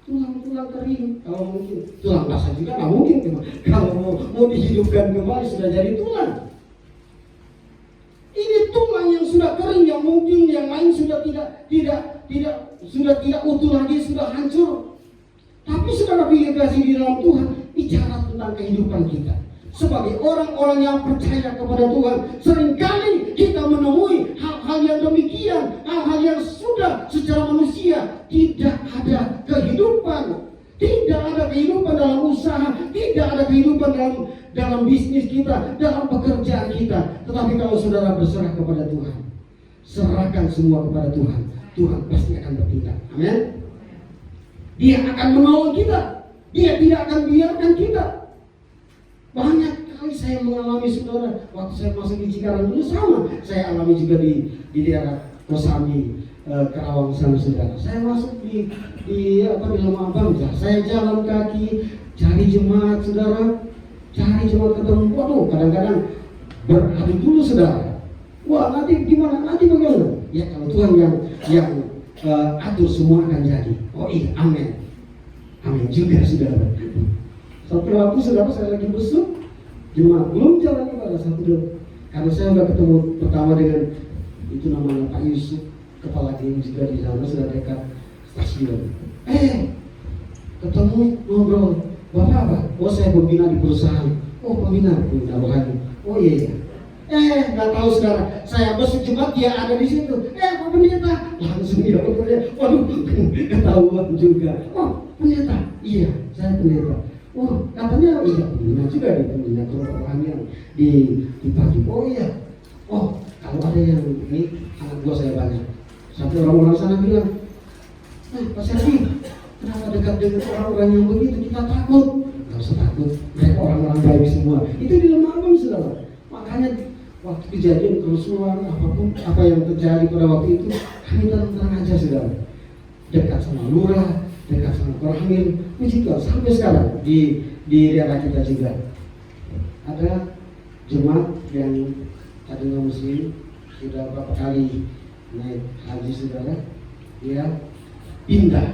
Tulang kering, kalau mungkin tulang basah juga nggak mungkin. Kalau mau dihidupkan kembali sudah jadi tulang. Ini tulang yang sudah kering, yang mungkin yang lain sudah tidak utuh lagi, sudah hancur. Tapi saudara kasih di dalam Tuhan bicara tentang kehidupan kita. Sebagai orang-orang yang percaya kepada Tuhan, seringkali kita menemui hal-hal yang demikian, hal-hal yang sudah secara manusia tidak ada kehidupan. Tidak ada kehidupan dalam usaha, tidak ada kehidupan dalam bisnis kita, dalam pekerjaan kita. Tetapi kalau saudara berserah kepada Tuhan, serahkan semua kepada Tuhan, Tuhan pasti akan bertindak. Amin. Dia akan menolong kita. Dia tidak akan biarkan kita. Banyak kali saya mengalami, saudara, waktu saya masuk di Cikarang dulu sama. Saya alami juga di daerah Kosambi, Kerawang sana, saudara. Saya masuk di Lama Abang, saya jalan kaki cari jemaat, saudara, cari jemaat ketemu. Waduh, kadang-kadang beradu dulu, saudara. Wah, nanti gimana? Nanti bagaimana? Ya kalau Tuhan yang atur, semua akan jadi. Oh iya, amin. Amin juga, saudara. Satu waktu, saudara, saya lagi besuk jemaat, belum jalan ibadah satu dulu. Karena saya sudah ketemu pertama dengan itu namanya Pak Yusuf, kepala geng juga di sana, sudah dekat stasiun. Ketemu, ngobrol. Bapak apa? Oh, saya pembina di perusahaan. Oh, pembina rohani. Oh iya. Nggak tahu, saudara, saya besuk jemaat, dia ada di situ. Pak pendeta, langsung dia pendeta. Waduh, ketahuan juga. Oh, pendeta. Iya, saya pendeta. Oh, katanya iya, pembina juga di pembina kerohanian di pagi. Oh iya. Oh, kalau ada yang ini, anak buah saya banyak. Sampai orang-orang sana bilang, Pak Sergi, kenapa dekat dengan orang-orang yang begitu? Kita takut. Nggak usah takut, mereka orang-orang baik semua. Itu di Lama Abang, saudara. Makanya waktu kejadian kerusuhan, apapun apa yang terjadi pada waktu itu, kami tenang aja, saudara. Dekat sama lurah, dekat sama Korhamil, puji Tuhan, sampai sekarang di daerah kita juga ada jemaat yang tadinya muslim, sudah berapa kali naik haji, saudara, dia pindah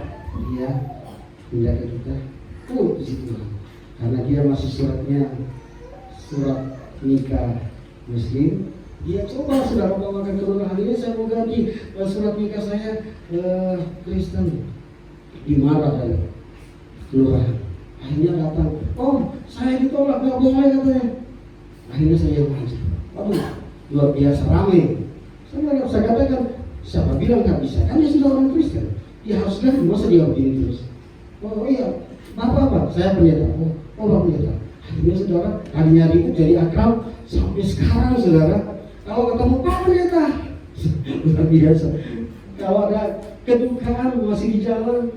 ke kita. Puji Tuhan, karena dia masih surat nikah muslim, dia coba, saudara, bawakan kelurahan ini, saya mau ganti surat nikah saya Kristen. Dimarah dari kelurahan. Akhirnya datang, saya ditolak, nggak boleh, katanya. Akhirnya saya maju. Waduh, luar biasa ramai. Saya katakan, siapa bilang nggak bisa? Kan dia sudah orang Kristen. Dia harus ganti, masa dia begini terus? Oh iya, apa? Saya pendeta. Oh, Pak pendeta. Akhirnya, saudara, harinya itu jadi akrab sampai sekarang, saudara. Kalau ketemu Pak pendeta, luar biasa. Kalau ada kedukaan masih di jalan.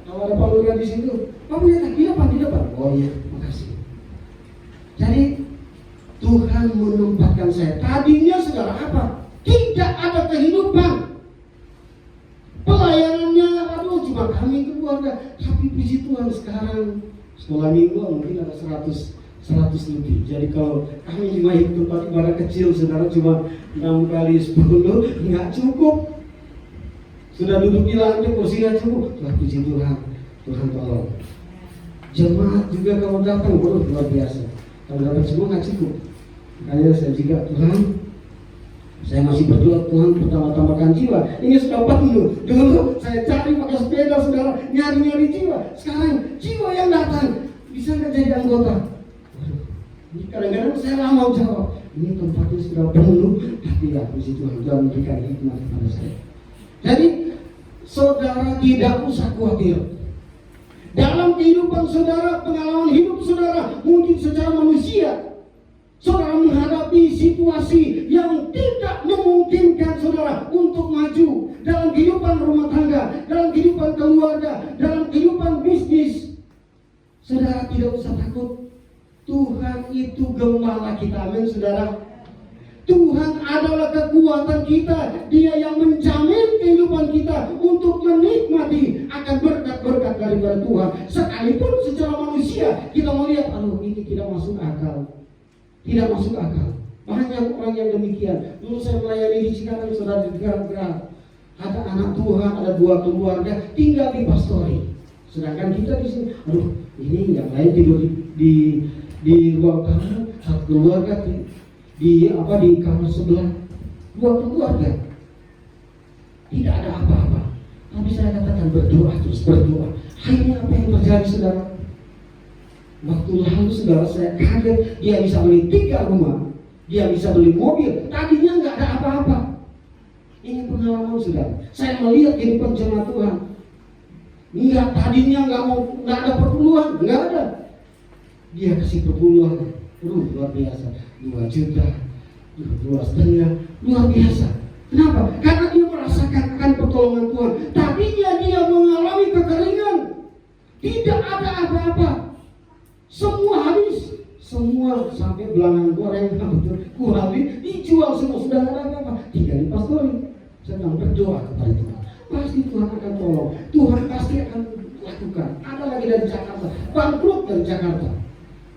Kalau ada Pak Lurah di situ, Pak lihat di depan. Oh iya, makasih. Jadi Tuhan menempatkan saya. Tadinya saudara apa? Tidak ada kehidupan. Pelayanannya, aduh cuma kami keluarga. Tapi puji Tuhan sekarang sekolah minggu mungkin ada 100 lebih. Jadi kalau kami cuma hidup tempat ibadah kecil, saudara cuma 6 kali 10 nggak cukup. Sudah duduk di lantai kursi nggak cukup. Tuhan puji Tuhan, Tuhan tolong. Jemaat juga kalau datang luar biasa. Kalau dapat semua nggak cukup. Makanya saya juga Tuhan, saya masih berdoa Tuhan pertama tambahkan jiwa. Ini sudah penuh. Dulu saya cari pakai sepeda saudara, nyari jiwa. Sekarang jiwa yang datang bisa nggak jadi anggota? Ini kadang-kadang saya lama jawab. Ini tempatnya sudah penuh, tapi ya puji Tuhan memberikan hikmat kepada saya. Jadi saudara tidak usah khawatir. Dalam kehidupan saudara, pengalaman hidup saudara, mungkin secara manusia, saudara menghadapi situasi yang tidak memungkinkan saudara untuk maju dalam kehidupan rumah tangga, dalam kehidupan keluarga, dalam kehidupan bisnis. Saudara tidak usah takut. Tuhan itu gembala kita, amin saudara. Tuhan adalah kekuatan kita. Dia yang menjamin kehidupan kita untuk menikmati akan berkat-berkat daripada Tuhan. Sekalipun secara manusia kita melihat, aduh ini tidak masuk akal. Tidak masuk akal. Banyak orang yang demikian. Dulu saya melayani di Cikarang, saudara di Gerak-Gerak. Ada anak Tuhan, ada 2 keluarga tinggal di pastori. Sedangkan kita di sini, aduh ini yang lain tidur di ruang tamu, satu keluarga di kamar sebelah, 2 keluarga. Tidak ada apa-apa. Tapi saya katakan berdoa terus berdoa. Akhirnya apa yang terjadi saudara? Waktu lalu saudara saya kaget, dia bisa beli 3 rumah, dia bisa beli mobil. Tadinya nggak ada apa-apa. Ini pengalaman saudara. Saya melihat kehidupan jemaat Tuhan. Tadinya nggak ada perpuluhan, nggak ada. Dia kasih perpuluhan, luar biasa, 2 juta, 2,5, luar biasa. Kenapa? Karena dia merasakan akan pertolongan Tuhan. Tadinya dia mengalami kekeringan, tidak ada apa-apa, semua habis, semua sampai belangan goreng, kurang dijual semua, sudah ada apa-apa, tinggal di pastori. Sedang berdoa kepada Tuhan. Pasti Tuhan akan tolong, Tuhan pasti akan lakukan. Ada lagi dari Jakarta, bangkrut dari Jakarta.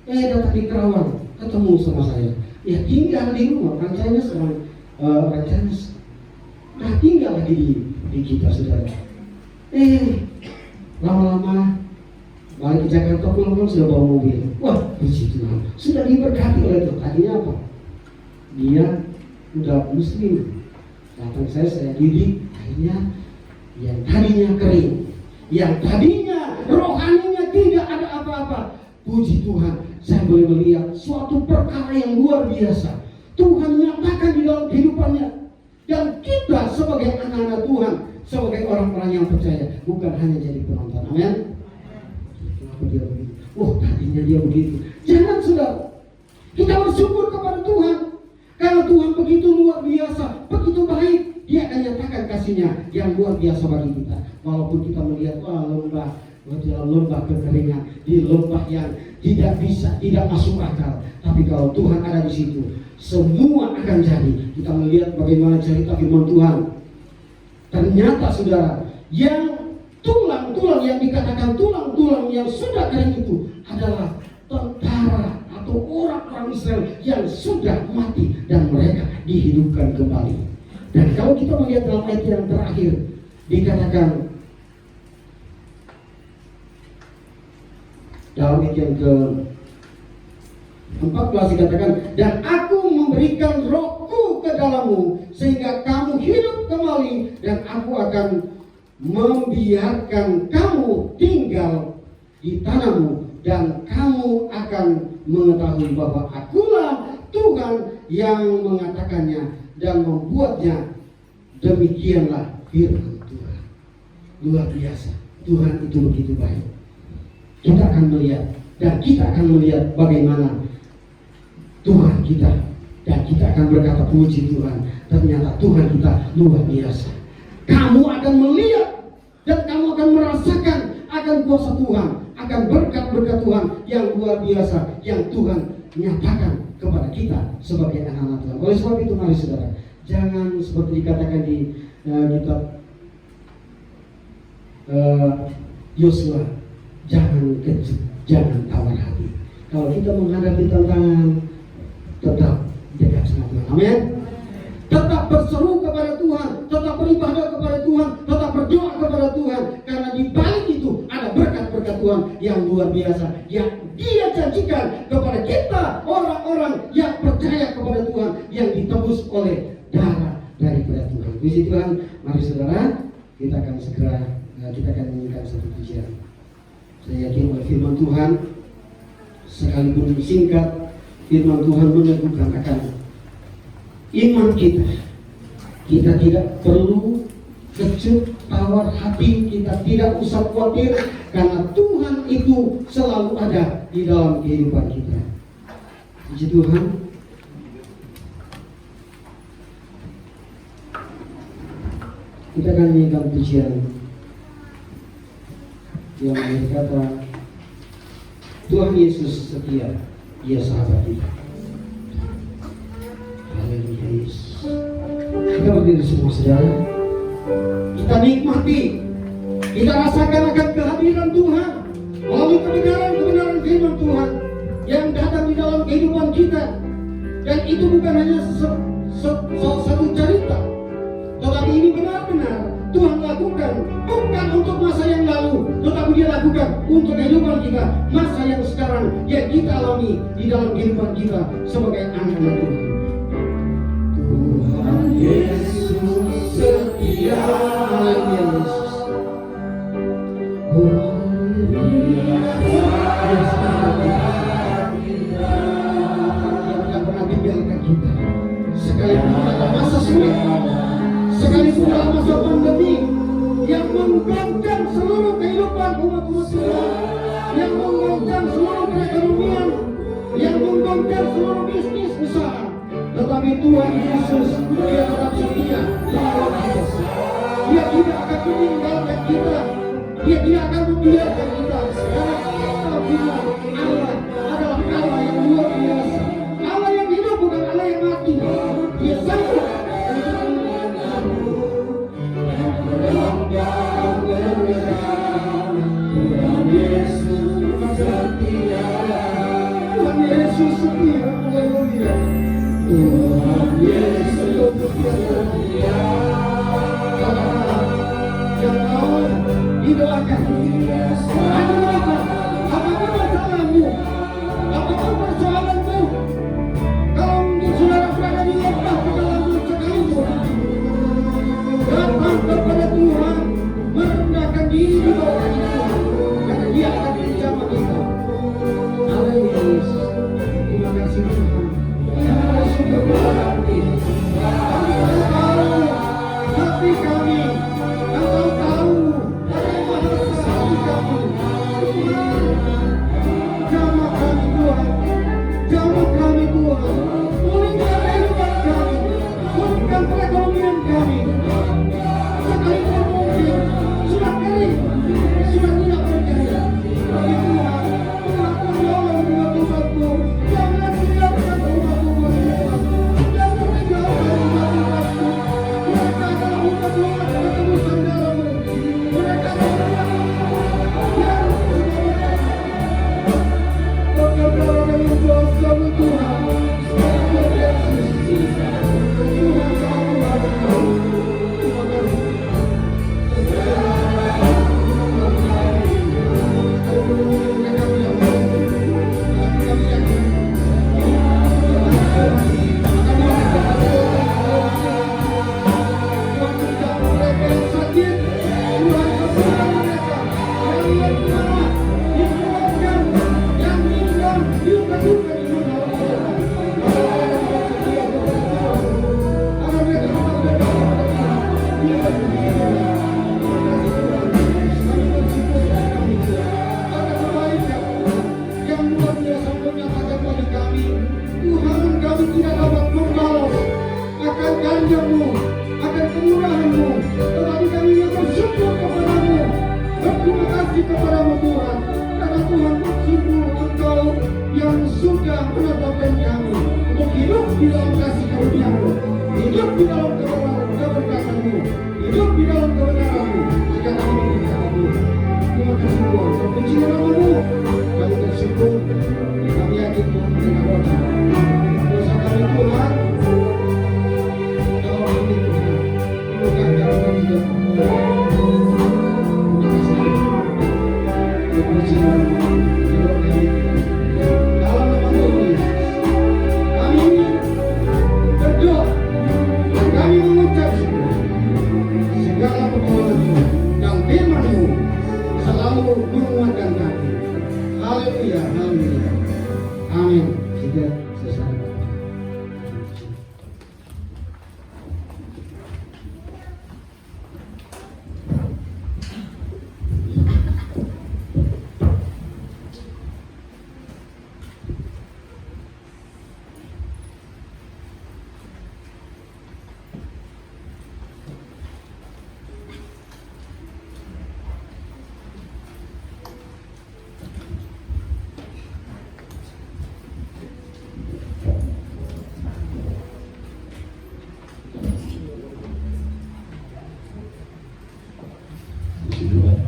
Datang di Kerawang, ketemu sama saya. Ya tinggal di rumah, rancanya sekarang rancanya. Nah tinggal lagi di kita saudara. Lama-lama balik ke Jakarta, pulang sudah bawa mobil. Wah puji Tuhan, sudah diberkati oleh Tuhan. Tadinya apa? Dia udah muslim. Datang saya didik. Akhirnya yang tadinya kering, yang tadinya rohaninya tidak ada apa-apa. Puji Tuhan, saya boleh melihat suatu perkara yang luar biasa. Tuhan nyatakan di dalam kehidupannya. Dan kita sebagai anak-anak Tuhan, sebagai orang-orang yang percaya, bukan hanya jadi penonton. Amin. Kenapa dia begitu? Tadinya dia begitu. Jangan saudara. Kita bersyukur kepada Tuhan. Karena Tuhan begitu luar biasa, begitu baik. Dia akan nyatakan kasihnya yang luar biasa bagi kita. Walaupun kita melihat lembah kekeringan, di lembah yang tidak masuk akal. Tapi kalau Tuhan ada di situ, semua akan jadi. Kita melihat bagaimana cerita firman Tuhan. Ternyata saudara, yang tulang-tulang yang dikatakan tulang-tulang yang sudah kering itu adalah tentara atau orang-orang Israel yang sudah mati dan mereka dihidupkan kembali. Dan kalau kita melihat dalam ayat yang terakhir, dikatakan dalam ayat yang ke-14 dikatakan, dan aku memberikan rohku ke dalammu sehingga kamu hidup kembali, dan aku akan membiarkan kamu tinggal di tanahmu, dan kamu akan mengetahui bahwa akulah Tuhan yang mengatakannya dan membuatnya. Demikianlah firman Tuhan. Luar biasa. Tuhan itu begitu baik. Kita akan melihat, dan kita akan melihat bagaimana Tuhan kita, dan kita akan berkata puji Tuhan. Ternyata Tuhan kita luar biasa. kamu akan melihat dan kamu akan merasakan akan kuasa Tuhan, akan berkat-berkat Tuhan yang luar biasa yang Tuhan nyatakan kepada kita sebagai anak-anak Tuhan. Oleh sebab itu mari saudara, jangan seperti dikatakan di kitab Yosua, jangan kejut, jangan tawar hati. Kalau kita menghadapi tantangan, tetap dekat sama Tuhan. Amin. Tetap berseru kepada Tuhan, tetap beribadah kepada Tuhan, tetap berdoa kepada Tuhan, karena di balik itu ada berkat-berkat Tuhan yang luar biasa yang Dia janjikan kepada kita, orang-orang yang percaya kepada Tuhan, yang ditebus oleh darah daripada Tuhan. Puji Tuhan, mari saudara, kita akan segera kita akan menyanyikan satu pujian. Saya yakin bahwa firman Tuhan sekalipun singkat, firman Tuhan meneguhkan akan iman kita. Kita tidak perlu kecut, tawar hati, kita tidak usah khawatir, karena Tuhan itu selalu ada di dalam kehidupan kita. Puji Tuhan. Kita akan menyanyikan pujian yang berkata, Tuhan Yesus setia, Dia sahabat kita. Haleluya Yesus. Kita berdiri semua saudara. Kita nikmati, kita rasakan akan kehadiran Tuhan melalui kebenaran-kebenaran firman Tuhan yang datang di dalam kehidupan kita. Dan itu bukan hanya satu cerita, tetapi ini benar-benar Tuhan lakukan bukan untuk masa yang lalu, tetapi Dia lakukan untuk kehidupan kita masa yang sekarang yang kita alami di dalam kehidupan kita sebagai anak-anak Tuhan. Tuhan Yesus setia, haleluya Yesus. Yang tidak pernah tinggalkan kita, sekalipun dalam masa sulit, sekalipun dalam masa pandemi yang menggoncang seluruh kehidupan umat-umat Tuhan, yang menggoncang seluruh perekonomian, yang menggoncang seluruh bisnis usaha, tetapi Tuhan Yesus Dia tetap setia menolong kita. Dia tidak akan meninggalkan kita, Dia tidak akan membiarkan kita, karena kita bilang Allah adalah Allah yang luar biasa, Allah yang hidup bukan Allah yang mati. Dia sanggup Tuhan Yesus setia, Tuhan Yesus setia, haleluya. Tuhan Yesus setia. Yang mau didoakan, apapun masalahmu, apapun persoalanmu, kalau mungkin saudara berada di lembah kedalaman sekalipun, datang kepada Tuhan, merendahkan diri di bawah kaki Tuhan, karena Dia akan bersama kita. Haleluya Yesus. Terima kasih Tuhan. Terima kasih Tuhan. kepadamu Tuhan, karena Tuhan sungguh Engkau yang sudah menetapkan kami untuk hidup di dalam kasih karunia-Mu, hidup di dalam keberkatan-Mu, hidup di dalam kebenaran-Mu. Jika kami mengingatkan Tuhan, terima kasih Tuhan, terpuji nama-Mu. Kami bersyukur, kami yakin Tuhan mendengar kami. Dosa kami Tuhan, kalau kami Tuhan, bukan kami juga terpuji nama-Mu. Dalam nama Tuhan Yesus, kami berdoa dan kami mengucap syukur. Segala pertolongan-Mu dan firman-Mu selalu menguatkan kami. Haleluya, haleluya. Amin. Sudah selesai.
Puji Tuhan.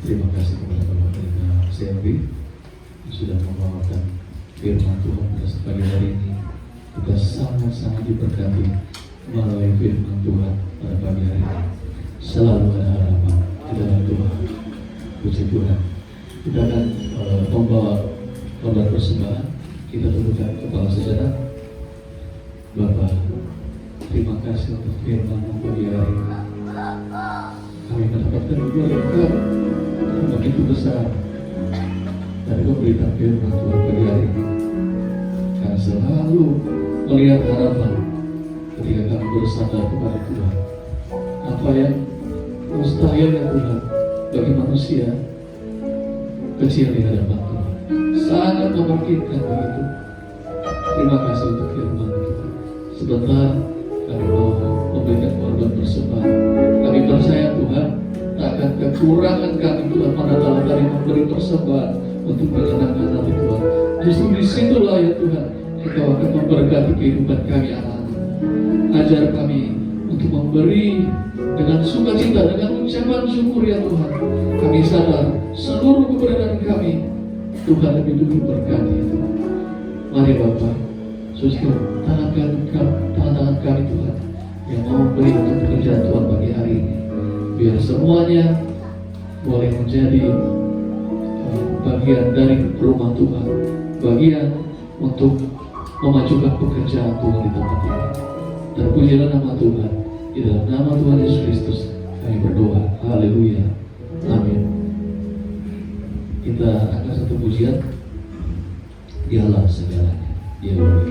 Terima kasih kepada Bapak Pendeta Selvi yang sudah membawakan firman Tuhan pada pagi hari ini. Kita sangat-sangat diberkati melalui firman Tuhan pada pagi hari ini. Selalu ada harapan di dalam Tuhan. Puji Tuhan. Kita akan membawa korban persembahan. Kita tundukkan kepala saudara. Bapak, terima kasih untuk firman-Mu pagi hari ini. Kami mendapatkan berkat yang begitu besar dari pemberitaan firman Tuhan pagi hari ini. Kami selalu melihat harapan ketika kami bersandar kepada Tuhan. Apa yang mustahil ya Tuhan bagi manusia kecil di hadapan Tuhan, sangat memungkinkan begitu. Terima kasih untuk firman kita. Sebentar kami mau memberikan korban persembahan. Kami percaya Tuhan, tak akan kekurangan kami Tuhan manakala kami memberi persembahan untuk menyenangkan hati Tuhan. Justru disitulah ya Tuhan, Engkau akan memberkati kehidupan kami anak-anak. Ajar kami untuk memberi dengan sukacita, dengan ucapan syukur ya Tuhan. Kami sadar seluruh keberadaan kami Tuhan lebih dulu berkati ya Tuhan. Mari Bapak, suster, tangan-tangan kami Tuhan yang mau memberi untuk pekerjaan Tuhan pagi hari ini, biar semuanya boleh menjadi bagian dari rumah Tuhan, bagian untuk memajukan pekerjaan Tuhan di tempat ini. Terpujilah nama Tuhan. Di dalam nama Tuhan Yesus Kristus kami berdoa. Haleluya. Amin. Kita akan satu pujian. Dialah segalanya. Dia boleh.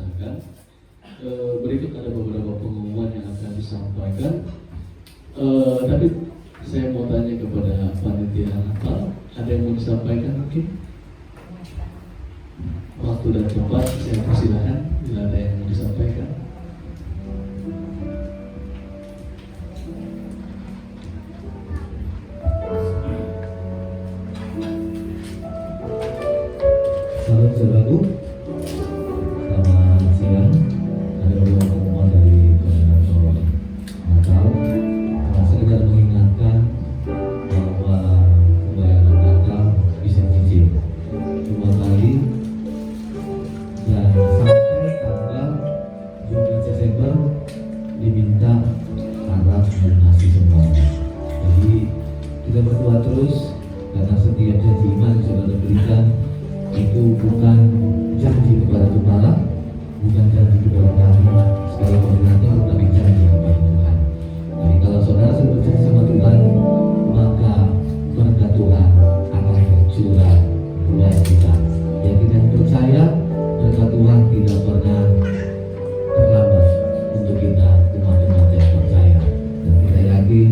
persilakan. Berikut ada beberapa pengumuman yang akan disampaikan. Tapi saya mau tanya kepada panitia Natal, ada yang mau disampaikan mungkin? Waktu dan tempat saya persilakan bila ada yang mau disampaikan.
Salam saudaraku, selamat siang. Ada beberapa pengumuman dari koordinator Natal. Sekedar mengingatkan bahwa pembayaran Natal bisa cicil 2 kali dan sampai tanggal 17 Desember diminta harap melunasi semua. Jadi kita berdoa terus karena setiap janji iman yang saudara berikan itu bukan janji kepada Gembala, bukan janji kepada kami sebagai koordinator, tapi janji kepada Tuhan. Jadi kalau saudara sudah berjanji sama Tuhan, maka berkat Tuhan akan tercurah buat kita. Yang kita percaya berkat Tuhan tidak pernah terlambat untuk kita umat-umat yang percaya. Dan kita yakin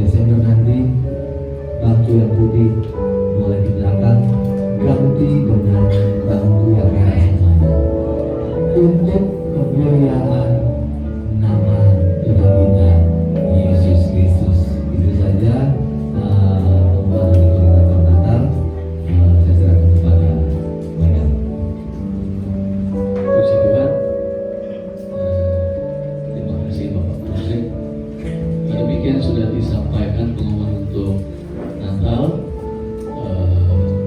Desember nanti bangku yang putih mulai di belakang ganti dengan bangku yang merah semuanya untuk kemuliaan nama Tuhan kita Yesus Kristus. Itu saja pengumuman dari koordinator Natal. Saya serahkan kepada Bapak.
Puji Tuhan. Terima kasih Bapak Presiden. Demikian sudah disampaikan pengumuman untuk Natal.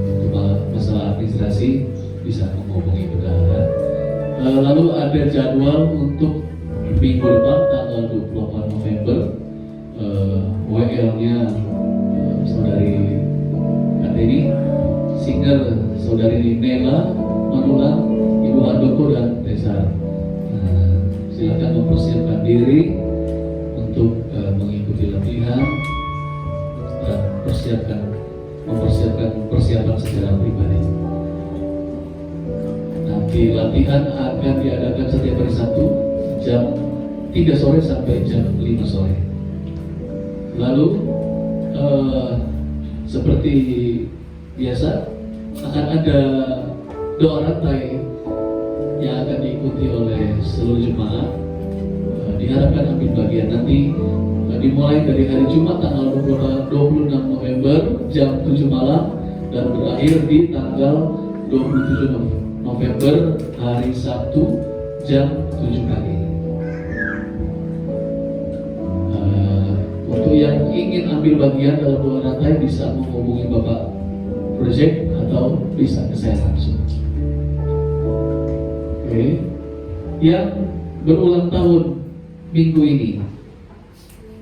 Untuk masalah administrasi bisa menghubungi bendahara. Lalu ada jadwal untuk minggu depan tanggal 28 November. WL-nya saudari Kartini, singer saudari Nela, Manula, Ibu Handoko dan Tesar. Silakan mempersiapkan diri untuk mengikuti latihan dan mempersiapkan persiapan secara pribadi. Nanti latihan akan diadakan setiap hari Sabtu jam 3 sore sampai jam 5 sore. Lalu seperti biasa akan ada doa rantai yang akan diikuti oleh seluruh jemaat. Diharapkan ambil bagian nanti dimulai dari hari Jumat tanggal 26 November jam 7 malam dan berakhir di tanggal 27 November hari Sabtu jam 7 pagi. Untuk yang ingin ambil bagian dalam doa rantai bisa menghubungi Bapak Project atau bisa ke saya langsung. Oke. Yang berulang tahun minggu ini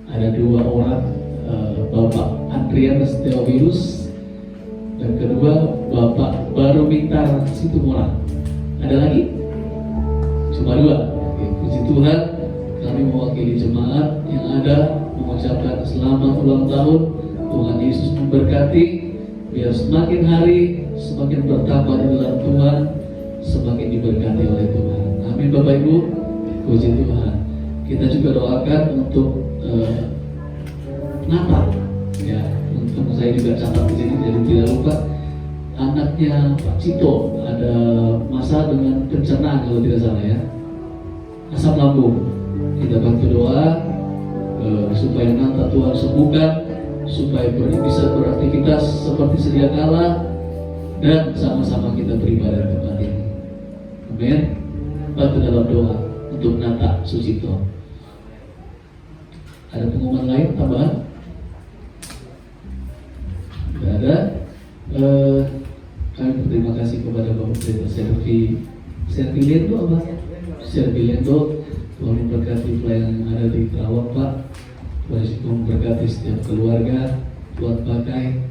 ada 2 orang, Bapak Andrianus Theophilus dan kedua Bapak Baromintar Situmorang. Ada lagi? Cuma 2. Oke, puji Tuhan, kami mewakili jemaat yang ada mengucapkan selamat ulang tahun. Tuhan Yesus memberkati, biar semakin hari semakin bertambah di dalam Tuhan, semakin diberkati oleh Tuhan. Amin Bapak Ibu, puji Tuhan. Kita juga doakan untuk Natal, ya. Untuk saya juga catat di sini jadi tidak lupa. Anaknya Pak Cito ada masalah dengan pencernaan kalau tidak salah ya, asam lambung. Kita bantu doa supaya Natal Tuhan sembuhkan, supaya bisa beraktivitas seperti sedia kala dan sama-sama kita beribadah di tempat ini. Amin. Bantu dalam doa untuk Nata Sucipto. Ada pengumuman lain tambahan? Tidak ada. Kami berterima kasih kepada Bapak Pendeta Servilendo, Tuhan memberkati pelayanan yang ada di Kerawang Pak. Tuhan memberkati setiap keluarga, Tuhan pakai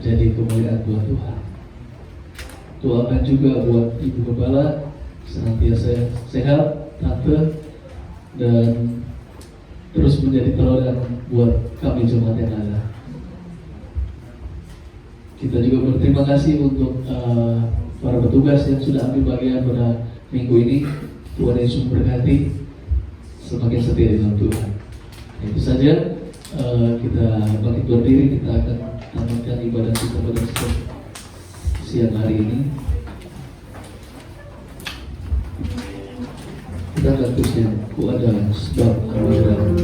jadi kemuliaan buat Tuhan. Doakan juga buat Ibu Gembala senantiasa sehat, tante, dan terus menjadi teladan buat kami jemaat yang ada. Kita juga berterima kasih untuk para petugas yang sudah ambil bagian pada minggu ini. Tuhan Yesus memberkati, semakin setia dengan Tuhan. Itu saja, kita bangkit berdiri, kita akan tamatkan ibadah kita pada siang hari ini. Kita akan terusnya, ku ada sebab kebenaran.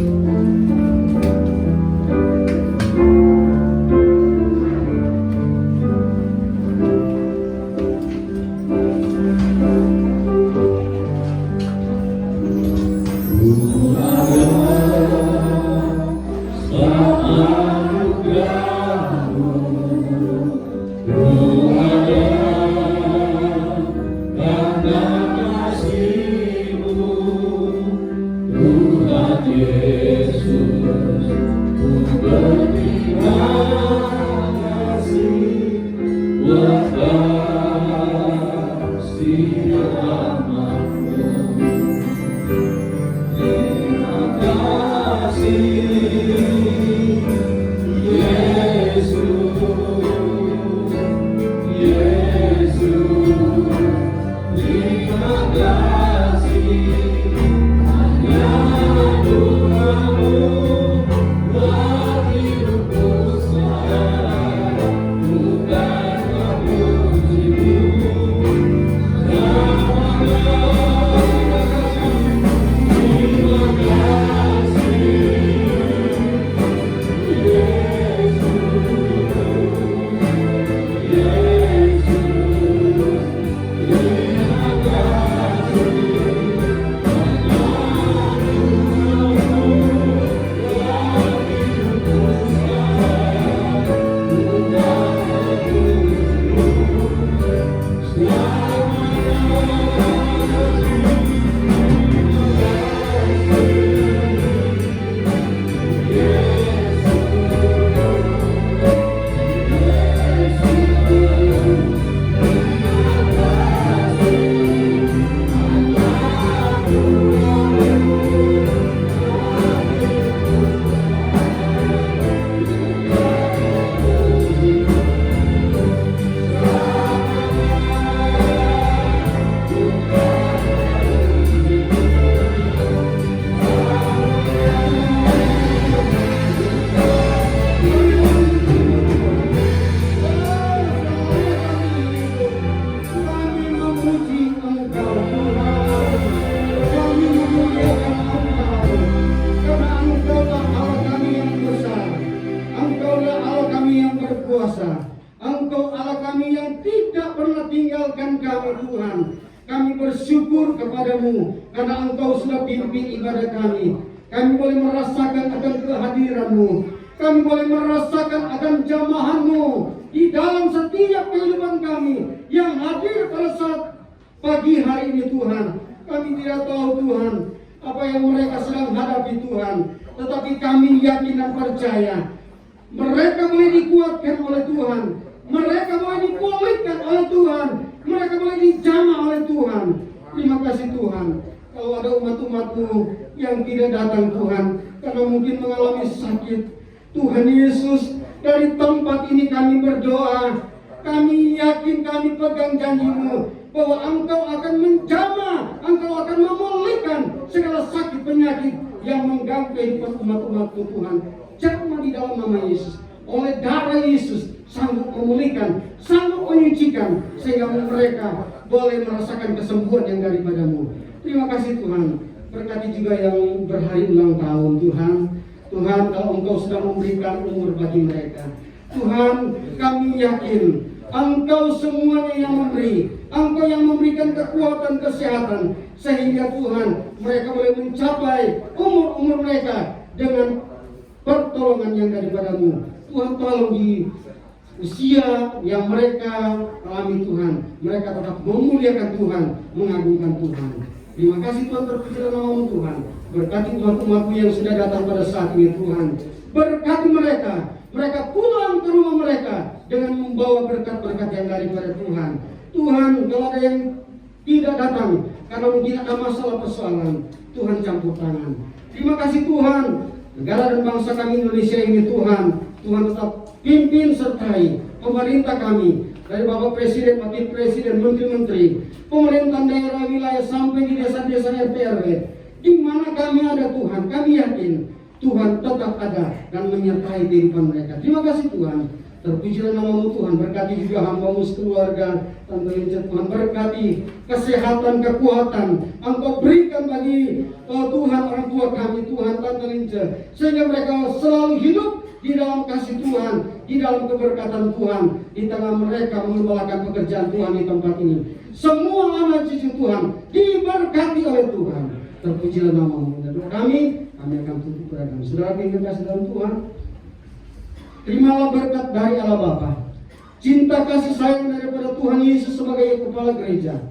Engkau Allah kami yang tidak pernah tinggalkan kami Tuhan. Kami bersyukur kepadamu karena Engkau sudah pimpin ibadah kami. Kami boleh merasakan akan kehadiran-Mu. Kami boleh merasakan akan jamahan-Mu di dalam setiap kehidupan kami yang hadir pada saat pagi hari ini Tuhan. Kami tidak tahu Tuhan apa yang mereka sedang hadapi Tuhan, tetapi kami yakin dan percaya mereka boleh dikuatkan oleh Tuhan, mereka boleh dipulihkan oleh Tuhan, mereka boleh dijamah oleh Tuhan. Terima kasih Tuhan. Kalau ada umat-umat-Mu yang tidak datang Tuhan karena mungkin mengalami sakit, Tuhan Yesus, dari tempat ini kami berdoa, kami yakin, kami pegang janji-Mu bahwa Engkau akan menjamah, Engkau akan memulihkan segala sakit penyakit yang mengganggu kehidupan umat-umat-Mu Tuhan. Jamah di dalam nama Yesus, oleh darah Yesus sanggup memulihkan, sanggup menyucikan, sehingga mereka boleh merasakan kesembuhan yang daripada-Mu. Terima kasih Tuhan. Berkati juga yang berhari ulang tahun Tuhan. Tuhan, kalau Engkau sudah memberikan umur bagi mereka, Tuhan, kami yakin Engkau semuanya yang memberi, Engkau yang memberikan kekuatan, kesehatan, sehingga Tuhan mereka boleh mencapai umur-umur mereka dengan pertolongan yang daripada-Mu. Tuhan, tolong di usia yang mereka alami Tuhan, mereka tetap memuliakan Tuhan, mengagungkan Tuhan. Terima kasih Tuhan, terpujilah nama-Mu Tuhan. Berkati umat-umat-Mu yang sudah datang pada saat ini Tuhan. Berkati mereka, mereka pulang ke rumah mereka dengan membawa berkat-berkat yang daripada Tuhan. Tuhan, kalau ada yang tidak datang karena mungkin ada masalah persoalan, Tuhan campur tangan. Terima kasih Tuhan. Negara dan bangsa kami Indonesia ini Tuhan, Tuhan tetap pimpin sertai pemerintah kami, dari Bapak Presiden, Wakil Presiden, Menteri-Menteri, pemerintahan daerah wilayah sampai di desa-desa RT RW. Di mana kami ada Tuhan, kami yakin Tuhan tetap ada dan menyertai kehidupan mereka. Terima kasih Tuhan. Terpujilah nama-Mu Tuhan, berkati juga hamba-Mu sekeluarga. Tante Lince, Tuhan berkati kesehatan, kekuatan Engkau berikan bagi Tuhan orang tua kami, Tuhan Tante Lince, sehingga mereka selalu hidup di dalam kasih Tuhan, di dalam keberkatan Tuhan, di tengah mereka mengembalakan pekerjaan Tuhan di tempat ini. Semua anak cucu Tuhan diberkati oleh Tuhan. Terpujilah nama-Mu. Dan kami akan tutup doa kami. Saudara yang kasih dalam Tuhan, terimalah berkat dari Allah Bapa, cinta kasih sayang daripada Tuhan Yesus sebagai kepala gereja,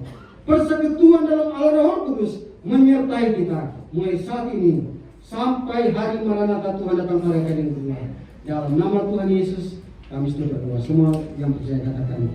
persekutuan dalam Allah Roh Kudus menyertai kita mulai saat ini sampai hari Maranatha Tuhan datang pada kali kedua. Dalam nama Tuhan Yesus kami sudah berdoa. Semua yang percaya katakan.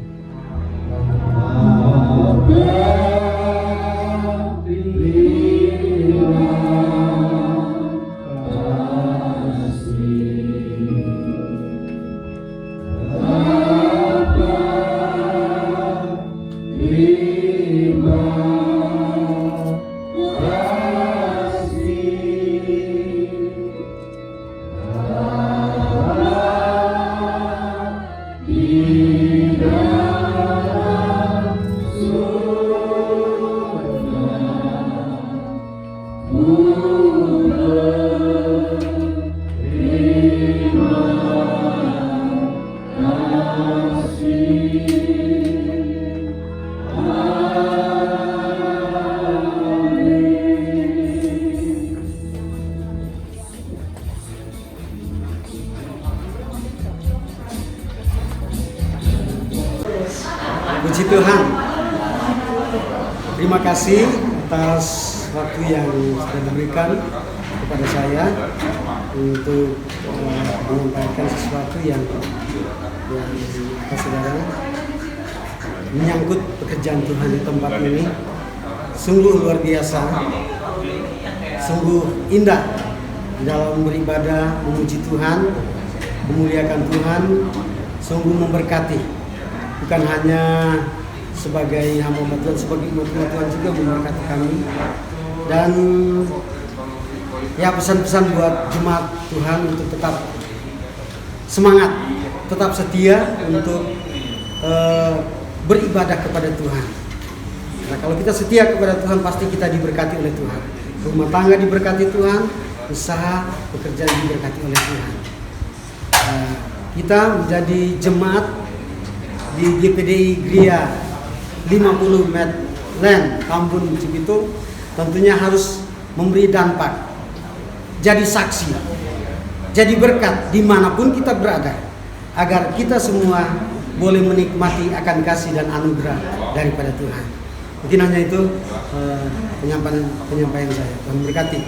Puji Tuhan. Terima kasih atas waktu yang sudah diberikan kepada saya untuk menyampaikan sesuatu yang saudara menyangkut pekerjaan Tuhan di tempat ini. Sungguh luar biasa, sungguh indah di dalam beribadah, memuji Tuhan, memuliakan Tuhan, sungguh memberkati. Bukan hanya sebagai hamba Tuhan, sebagai umat Tuhan juga memberkati kami. Dan ya pesan-pesan buat jemaat Tuhan untuk tetap semangat, tetap setia untuk beribadah kepada Tuhan. Nah, kalau kita setia kepada Tuhan, pasti kita diberkati oleh Tuhan. Rumah tangga diberkati Tuhan, usaha, pekerjaan diberkati oleh Tuhan. Kita menjadi jemaat di GPDI Gria 50 Medland Tambun Cibitung tentunya harus memberi dampak, jadi saksi, jadi berkat dimanapun kita berada, agar kita semua boleh menikmati akan kasih dan anugerah daripada Tuhan. Mungkin hanya itu penyampaian saya. Tuhan berkati.